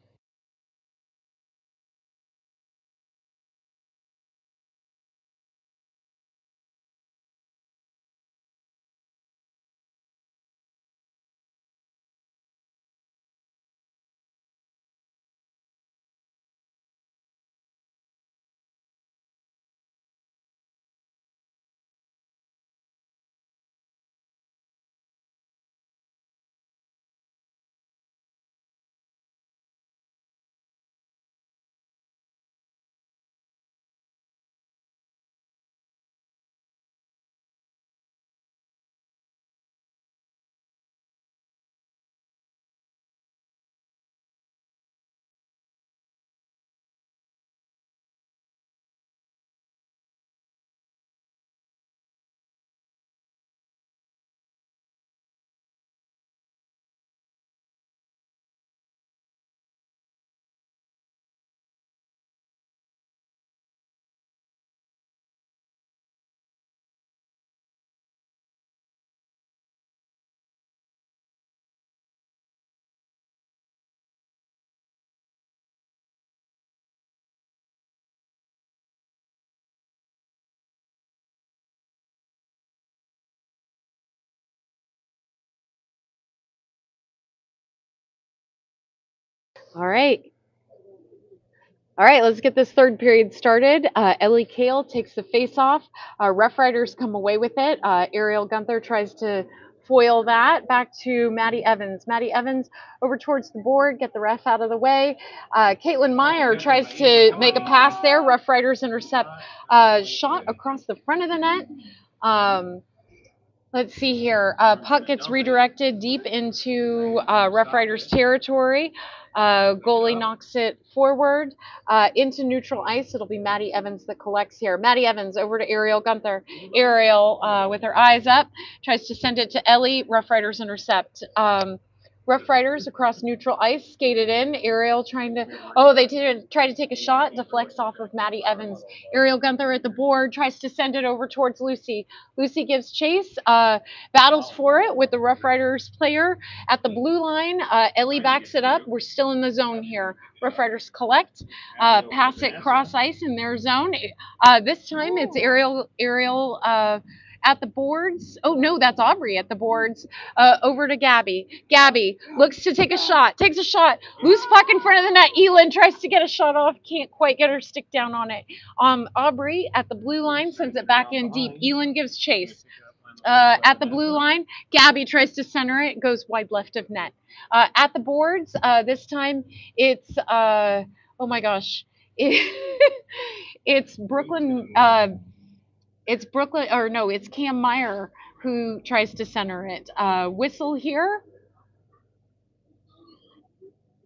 All right. All right, let's get this third period started. Ellie Kale takes the face off. Rough Riders come away with it. Ariel Gunther tries to foil that. Back to Maddie Evans. Maddie Evans over towards the board, get the ref out of the way. Caitlin Meyer tries to make a pass there. Rough Riders intercept shot across the front of the net. Let's see here. Puck gets redirected deep into Rough Riders territory. Goalie knocks it forward into neutral ice. It'll be Maddie Evans that collects here. Maddie Evans over to Ariel Gunther. Ariel, with her eyes up, tries to send it to Ellie. Rough Riders intercept. Rough Riders across neutral ice, skated in. Ariel trying to, they did try to take a shot, deflects off of Maddie Evans. Ariel Gunther at the board, tries to send it over towards Lucy. Lucy gives chase, battles for it with the Rough Riders player at the blue line. Ellie backs it up. We're still in the zone here. Rough Riders collect, pass it cross ice in their zone. This time it's Ariel at the boards. Oh, no, that's Aubrey at the boards. Over to Gabby. Gabby looks to take a shot, takes a shot, loose puck in front of the net. Elin tries to get a shot off, can't quite get her stick down on it. Aubrey at the blue line sends it back in deep. Elin gives chase. At the blue line, Gabby tries to center it, goes wide left of net. At the boards, this time it's, oh my gosh, it's Brooklyn. It's Cam Meyer who tries to center it. Whistle here.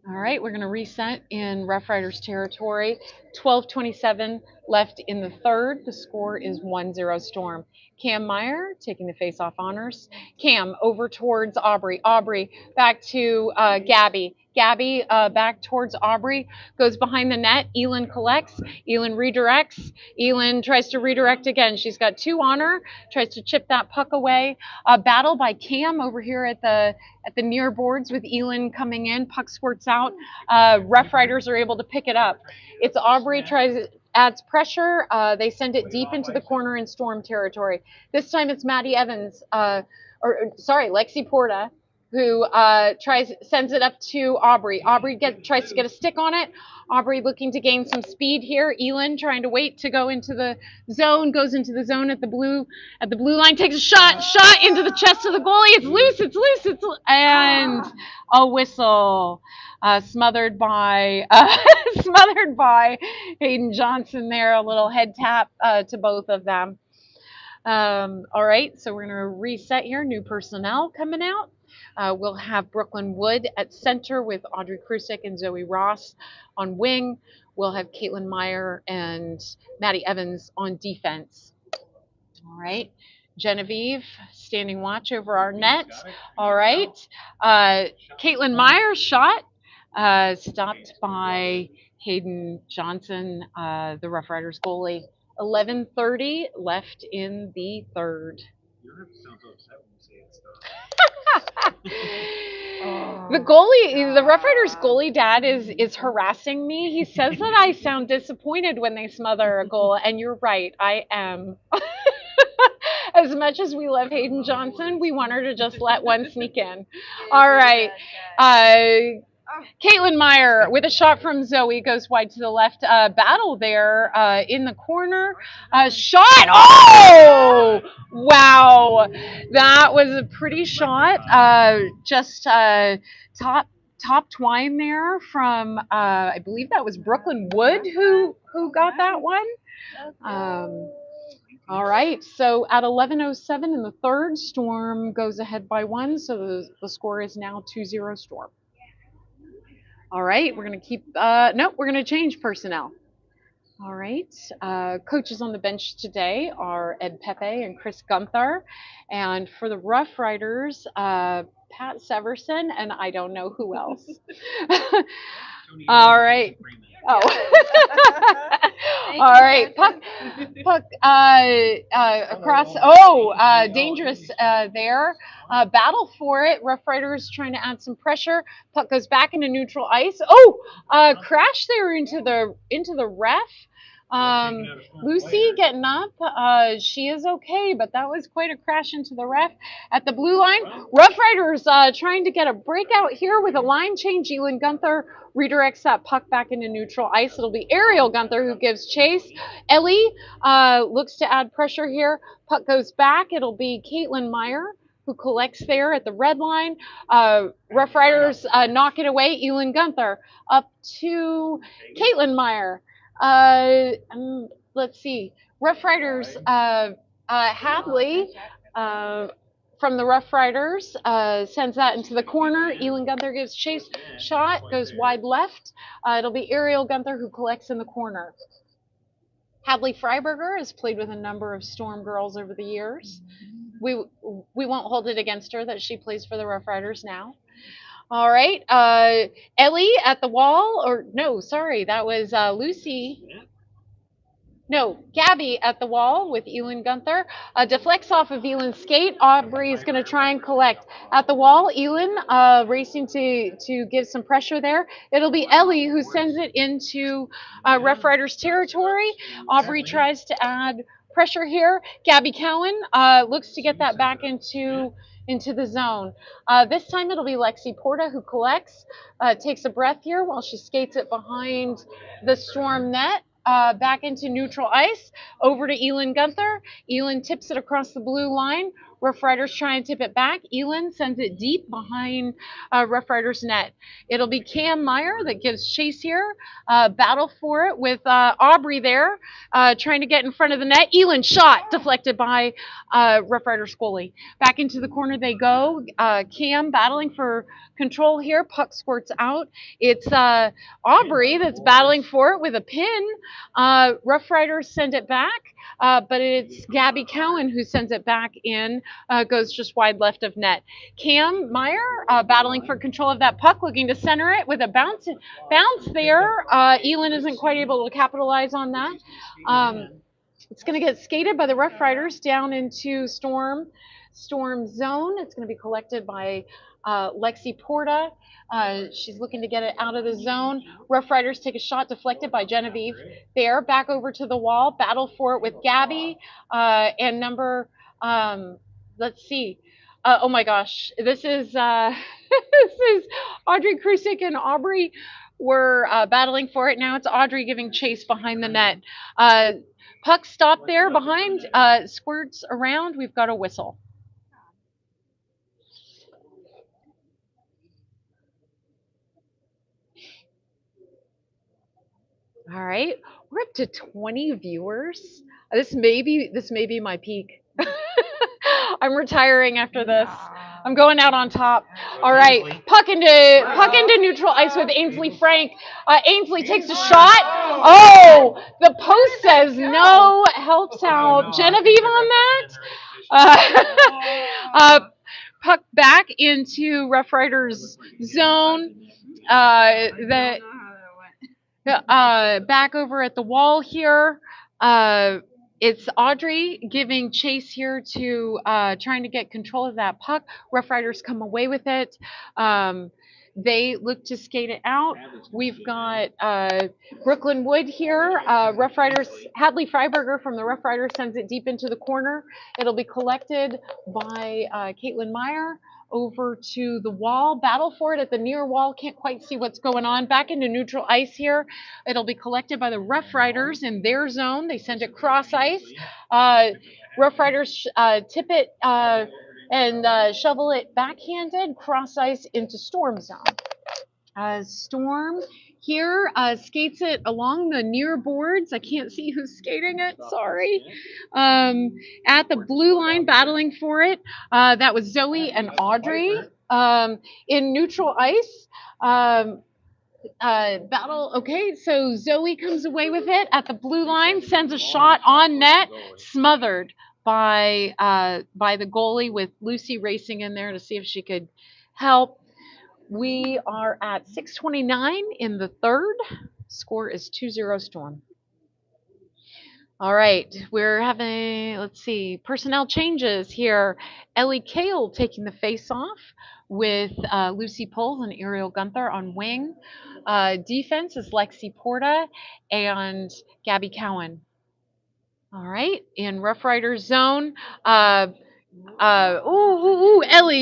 All right, we're going to reset in Rough Riders territory. 12:27 left in the third. The score is 1-0 Storm. Cam Meyer taking the face-off honors. Cam over towards Aubrey. Aubrey back to Gabby. Gabby back towards Aubrey, goes behind the net. Elin collects. Elin redirects. Elin tries to redirect again. She's got two on her. Tries to chip that puck away. Battle by Cam over here at the near boards with Elin coming in. Puck squirts out. Rough Riders are able to pick it up. It's Aubrey adds pressure. They send it deep into the corner in Storm territory. This time it's Maddie Evans, Lexi Porta, who sends it up to Aubrey. Aubrey tries to get a stick on it. Aubrey looking to gain some speed here. Elin trying to wait to go into the zone, goes into the zone at the blue line, takes a shot into the chest of the goalie. It's loose, and a whistle. Smothered by Hayden Johnson there. A little head tap to both of them. All right, so we're going to reset here. New personnel coming out. We'll have Brooklyn Wood at center with Audrey Krusik and Zoe Ross on wing. We'll have Caitlin Meyer and Maddie Evans on defense. All right. Genevieve standing watch over our net. All right. Caitlin Meyer shot stopped by Hayden Johnson, the Rough Riders goalie. 11:30 left in the third. You don't have to sound so upset when you say it's The goalie, the Rough Riders goalie dad is harassing me. He says that I sound disappointed when they smother a goal, and you're right, I am. As much as we love Hayden Johnson, we want her to just let one sneak in. All right. Caitlin Meyer with a shot from Zoe goes wide to the left. Battle there in the corner. Shot. Oh! Wow. That was a pretty shot. Just top twine there from, I believe that was Brooklyn Wood who got that one. All right, so at 11:07 in the third, Storm goes ahead by 1, so the score is now 2-0 Storm. All right, we're going to keep, no, we're going to change personnel. All right, coaches on the bench today are Ed Pepe and Chris Gunther, and for the Rough Riders, Pat Severson, and I don't know who else. All right. Oh. All right. Puck across. Oh, dangerous there. Battle for it. Rough Riders trying to add some pressure. Puck goes back into neutral ice. Oh, crash there into the ref. Lucy getting up. She is okay, but that was quite a crash into the ref at the blue line. Rough Riders trying to get a breakout here with a line change. Elin Gunther redirects that puck back into neutral ice. It'll be Ariel Gunther who gives chase. Ellie looks to add pressure here. Puck goes back. It'll be Caitlin Meyer who collects there at the red line. Rough Riders knock it away. Elin Gunther up to Caitlin Meyer. Let's see. Rough Riders, Hadley from the Rough Riders sends that into the corner. Elin Gunther gives chase. Shot goes wide left. It'll be Ariel Gunther who collects in the corner. Hadley Freiberger has played with a number of Storm girls over the years. We won't hold it against her that she plays for the Rough Riders now. All right, Ellie at the wall, or no, sorry, that was Lucy. No, Gabby at the wall with Elin Gunther. Deflects off of Elin's skate. Aubrey is going to try and collect at the wall. Elin racing to give some pressure there. It'll be Ellie who sends it into Rough Riders territory. Aubrey tries to add pressure here. Gabby Cowan looks to get that back into the zone. This time it'll be Lexi Porta who collects, takes a breath here while she skates it behind the Storm net. Back into neutral ice, over to Elin Gunther. Elin tips it across the blue line. Rough Riders try and tip it back. Elin sends it deep behind Rough Riders net. It'll be Cam Meyer that gives chase here. Battle for it with Aubrey there, trying to get in front of the net. Elin shot deflected by Rough Riders goalie. Back into the corner they go. Cam battling for control here. Puck squirts out. It's Aubrey that's battling for it with a pin. Rough Riders send it back, but it's Gabby Cowan who sends it back in. Goes just wide left of net. Cam Meyer battling for control of that puck, looking to center it with a bounce there. Elin isn't quite able to capitalize on that. It's going to get skated by the Rough Riders down into Storm zone. It's going to be collected by Lexi Porta. She's looking to get it out of the zone. Rough Riders take a shot deflected by Genevieve there. Back over to the wall. Battle for it with Gabby and number, let's see. Oh my gosh. This is this is Audrey Krusik and Aubrey were battling for it. Now it's Audrey giving chase behind the net. Puck stopped there behind, squirts around. We've got a whistle. All right, we're up to 20 viewers. This may be my peak. I'm retiring after this. I'm going out on top. All right, puck into neutral ice with Ainsley Frank. Ainsley takes a shot. Oh, the post says no. Helps out Genevieve on that. uh, puck back into Rough Riders zone. The back over at the wall here. Uh, it's Audrey giving chase here to trying to get control of that puck. Rough Riders come away with it. They look to skate it out. We've got Brooklyn Wood here. Rough Riders, Hadley Freiberger from the Rough Riders sends it deep into the corner. It'll be collected by Caitlin Meyer over to the wall. Battle for it at the near wall. Can't quite see what's going on. Back into neutral ice here. It'll be collected by the Rough Riders in their zone. They send it cross ice. Rough Riders tip it and shovel it backhanded cross ice into Storm zone. Storm here skates it along the near boards. I can't see who's skating it. Sorry. At the blue line, battling for it. That was Zoe and Audrey. In neutral ice. Battle. Okay, so Zoe comes away with it at the blue line, sends a shot on net, smothered by the goalie with Lucy racing in there to see if she could help. We are at 6:29 in the third. Score is 2-0 Storm. All right, we're having, let's see, personnel changes here. Ellie Kale taking the face-off with Lucy Poles and Ariel Gunther on wing. Defense is Lexi Porta and Gabby Cowan. All right, in Rough Riders zone, Ellie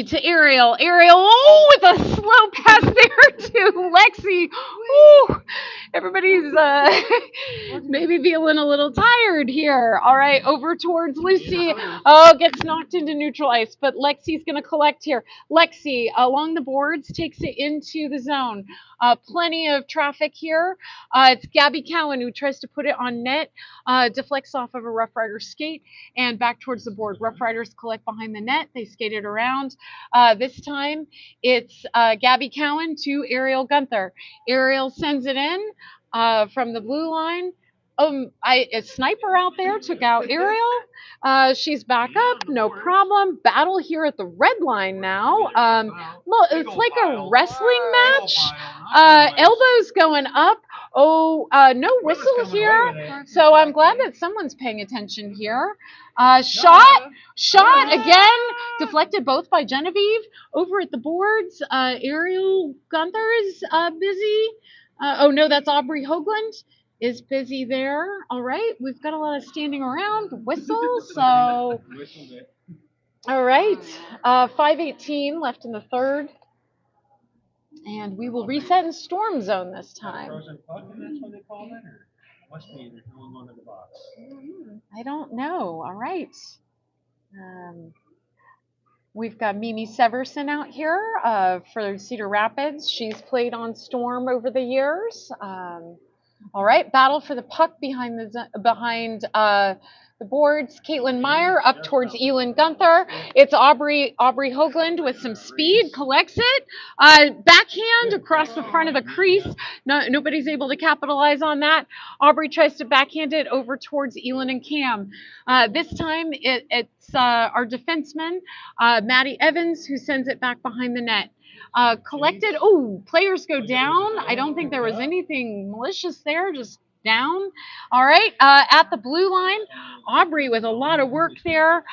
to Ariel. Ariel, with a slow pass there to Lexi. Ooh, everybody's maybe feeling a little tired here. All right, over towards Lucy. Oh, gets knocked into neutral ice, but Lexi's going to collect here. Lexi along the boards takes it into the zone. Plenty of traffic here. It's Gabby Cowan who tries to put it on net, deflects off of a Rough Rider skate, and back towards the board. Rough Riders collect behind the net. They skate it around. This time it's Gabby Cowan to Ariel Gunther. Ariel sends it in from the blue line. A sniper out there took out Ariel. She's back up, no problem. Battle here at the red line now. It's like a wrestling match. Elbows going up. No whistle here. So I'm glad that someone's paying attention here. Shot again, deflected both by Genevieve. Over at the boards, Ariel Gunther is busy. No, that's Aubrey Hoagland is busy there. All right, we've got a lot of standing around, whistle, so. All right, 5:18 left in the third. And we will reset in Storm Zone this time. Frozen puck, and that's what they call it, or must be there's no one under the box. I don't know. All right. We've got Mimi Severson out here for Cedar Rapids. She's played on Storm over the years. All right, battle for the puck behind the boards. Caitlin Meyer up towards Elin Gunther. It's Aubrey Hoagland with some speed, collects it. Backhand across the front of the crease. Nobody's able to capitalize on that. Aubrey tries to backhand it over towards Elin and Cam. This time it's our defenseman, Maddie Evans, who sends it back behind the net. Collected. Oh, players go down. I don't think there was anything malicious there, just down. All right, at the blue line, Aubrey with a lot of work there,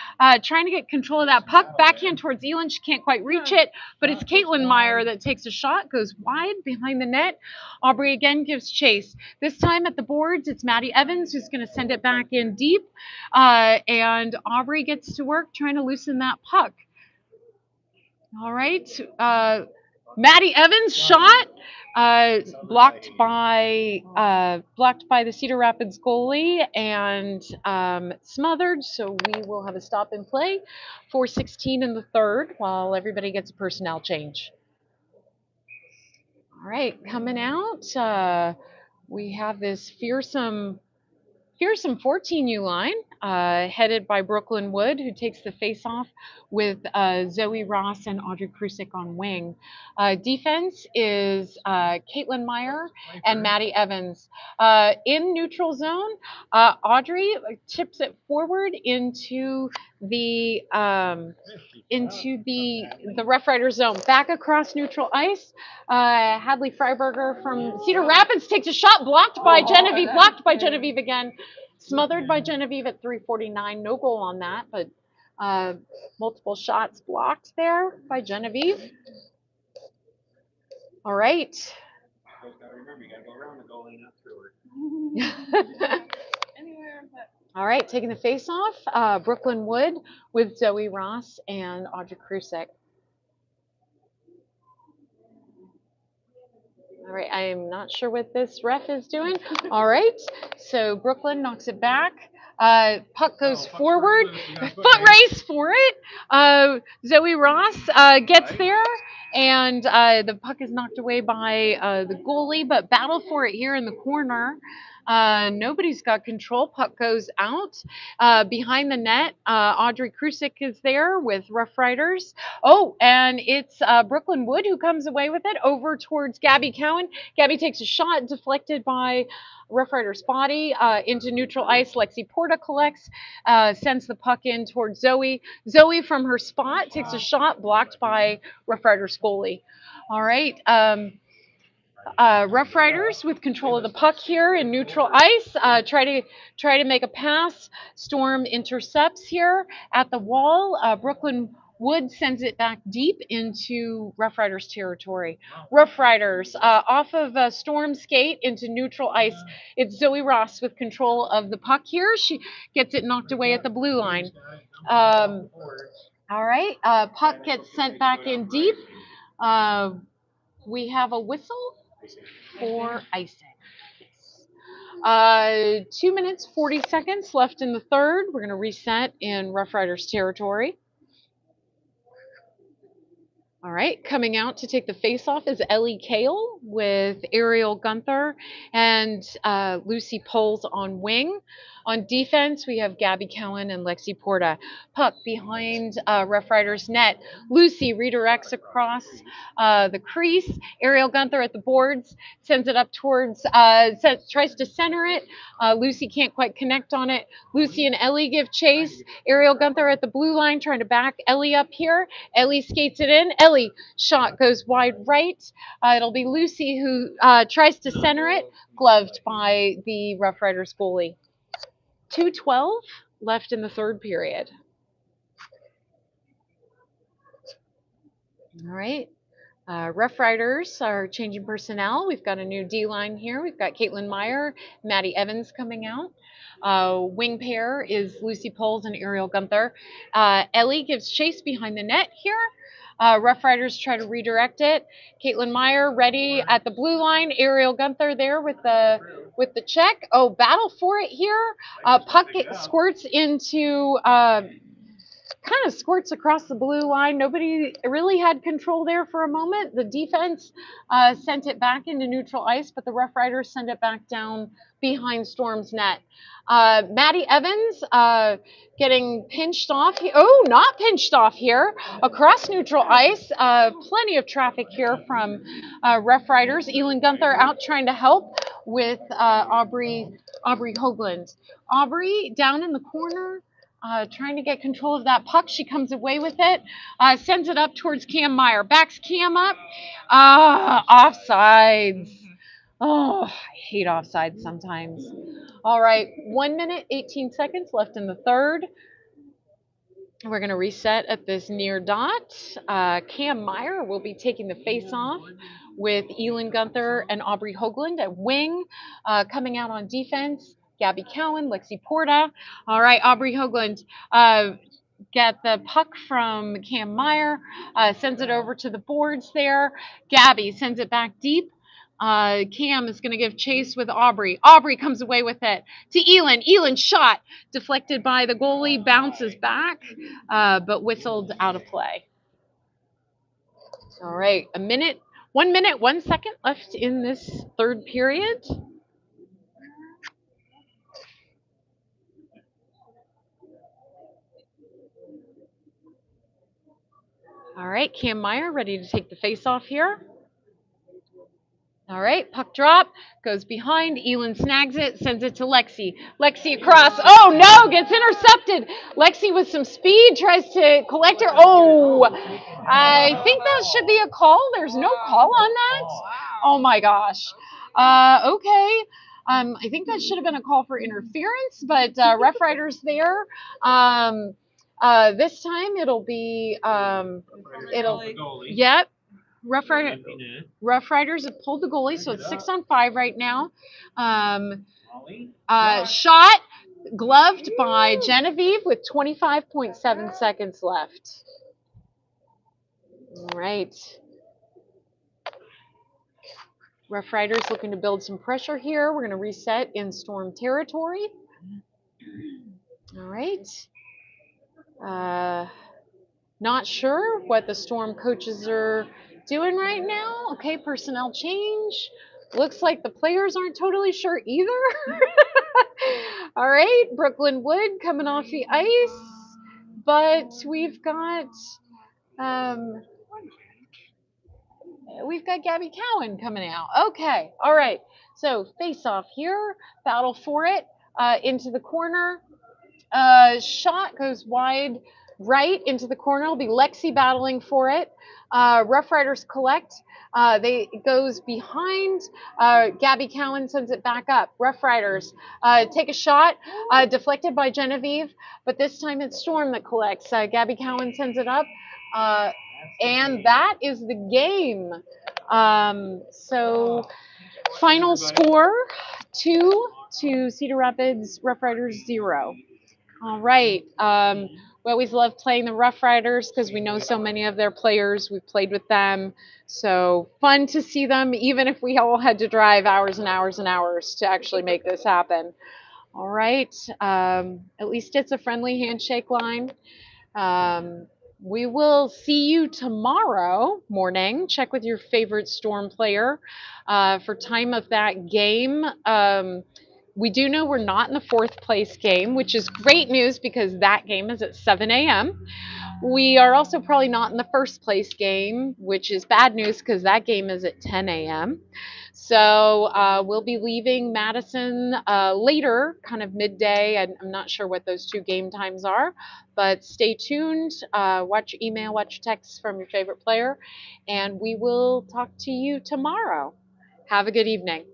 trying to get control of that puck. Backhand towards Elin. She can't quite reach it, but it's Caitlin Meyer that takes a shot, goes wide behind the net. Aubrey again gives chase. This time at the boards, it's Maddie Evans who's going to send it back in deep, and Aubrey gets to work trying to loosen that puck. All right, Maddie Evans shot, blocked by the Cedar Rapids goalie and smothered. So we will have a stop and play for 16 in the third while everybody gets a personnel change. All right, coming out, we have this fearsome 14U line, headed by Brooklyn Wood, who takes the face-off with Zoe Ross and Audrey Krusik on wing. Defense is Caitlin Meyer and Maddie Evans. In neutral zone, Audrey chips it forward into the into the Rough Rider zone. Back across neutral ice. Hadley Freiberger from Cedar Rapids takes a shot, blocked by Genevieve, blocked by Genevieve again, smothered by Genevieve at 3:49. No goal on that, but multiple shots blocked there by Genevieve. All right. You gotta remember, you gotta go around the goalie, not through her. All right, taking the face off, Brooklyn Wood with Zoe Ross and Audrey Krusek. All right, I am not sure what this ref is doing. All right, so Brooklyn knocks it back. Puck goes forward. Foot race for it. Zoe Ross gets there, and the puck is knocked away by the goalie, but battle for it here in the corner. Nobody's got control. Puck goes out behind the net. Audrey Krusek is there with Rough Riders. Oh, and it's Brooklyn Wood who comes away with it over towards Gabby Cowan. Gabby takes a shot deflected by Rough Rider's body into neutral ice. Lexi Porta collects, sends the puck in towards Zoe. Zoe from her spot takes a shot blocked by Rough Rider's goalie. All right. Rough Riders with control of the puck here in neutral ice. Try to make a pass. Storm intercepts here at the wall. Brooklyn Wood sends it back deep into Rough Riders territory. Rough Riders off of Storm skate into neutral ice. It's Zoe Ross with control of the puck here. She gets it knocked away at the blue line. All right, puck gets sent back in deep. We have a whistle for icing. 2 minutes, 40 seconds left in the third. We're going to reset in Rough Riders territory. All right, coming out to take the face-off is Ellie Kale with Ariel Gunther and Lucy Poles on wing. On defense, we have Gabby Cowan and Lexi Porta. Puck behind Rough Riders net. Lucy redirects across the crease. Ariel Gunther at the boards, sends it up towards, tries to center it. Lucy can't quite connect on it. Lucy and Ellie give chase. Ariel Gunther at the blue line trying to back Ellie up here. Ellie skates it in. Ellie shot goes wide right. It'll be Lucy who tries to center it, gloved by the Rough Riders goalie. 2:12 left in the third period. All right. Rough Riders are changing personnel. We've got a new D line here. We've got Caitlin Meyer, Maddie Evans coming out. Wing pair is Lucy Poles and Ariel Gunther. Ellie gives chase behind the net here. Rough Riders try to redirect it. Caitlin Meyer ready at the blue line. Ariel Gunther there with the check. Oh, battle for it here. Puck squirts into. Kind of squirts across the blue line. Nobody really had control there for a moment. The defense sent it back into neutral ice, but the Rough Riders send it back down behind Storm's net. Maddie Evans getting pinched off. Oh, not pinched off here. Across neutral ice. Plenty of traffic here from Rough Riders. Elin Gunther out trying to help with Aubrey Hoagland. Aubrey down in the corner. Trying to get control of that puck. She comes away with it, sends it up towards Cam Meyer. Backs Cam up. Offsides. Oh, I hate offsides sometimes. All right, 1 minute, 18 seconds left in the third. We're going to reset at this near dot. Cam Meyer will be taking the face-off with Elin Gunther and Aubrey Hoagland at wing. Coming out on defense, Gabby Cowan, Lexi Porta. All right, Aubrey Hoagland get the puck from Cam Meyer, sends it over to the boards there. Gabby sends it back deep. Cam is going to give chase with Aubrey. Aubrey comes away with it to Elin. Elin shot deflected by the goalie, bounces back, but whistled out of play. All right, 1 minute, 1 second left in this third period. All right, Cam Meyer ready to take the face off here. All right, puck drop, goes behind. Elin snags it, sends it to Lexi. Lexi across. Oh no, gets intercepted. Lexi with some speed tries to collect her. Oh, I think that should be a call. There's no call on that. Oh my gosh. Okay. I think that should have been a call for interference, but RoughRiders there. This time it'll be yep. RoughRiders have pulled the goalie, so it's 6-on-5 right now. Shot gloved by Genevieve with 25.7 seconds left. All right. RoughRiders looking to build some pressure here. We're going to reset in Storm territory. All right. Not sure what the Storm coaches are doing right now. Okay, personnel change. Looks like the players aren't totally sure either. All right, Brooklyn Wood coming off the ice, but we've got Gabby Cowan coming out. Okay, all right. So face off here, battle for it into the corner. Shot goes wide right into the corner. It'll be Lexi battling for it. RoughRiders collect. It goes behind. Gabby Cowan sends it back up. RoughRiders take a shot, deflected by Genevieve, but this time it's Storm that collects. Gabby Cowan sends it up, and that is the game. So final score 2 to Cedar Rapids, RoughRiders 0. All right. We always love playing the RoughRiders because we know so many of their players. We've played with them. So fun to see them, even if we all had to drive hours and hours and hours to actually make this happen. All right. At least it's a friendly handshake line. We will see you tomorrow morning. Check with your favorite Storm player for time of that game. We do know we're not in the 4th place game, which is great news because that game is at 7 a.m. We are also probably not in the 1st place game, which is bad news because that game is at 10 a.m. So we'll be leaving Madison later, kind of midday. I'm not sure what those 2 game times are, but stay tuned. Watch your email, watch your texts from your favorite player, and we will talk to you tomorrow. Have a good evening.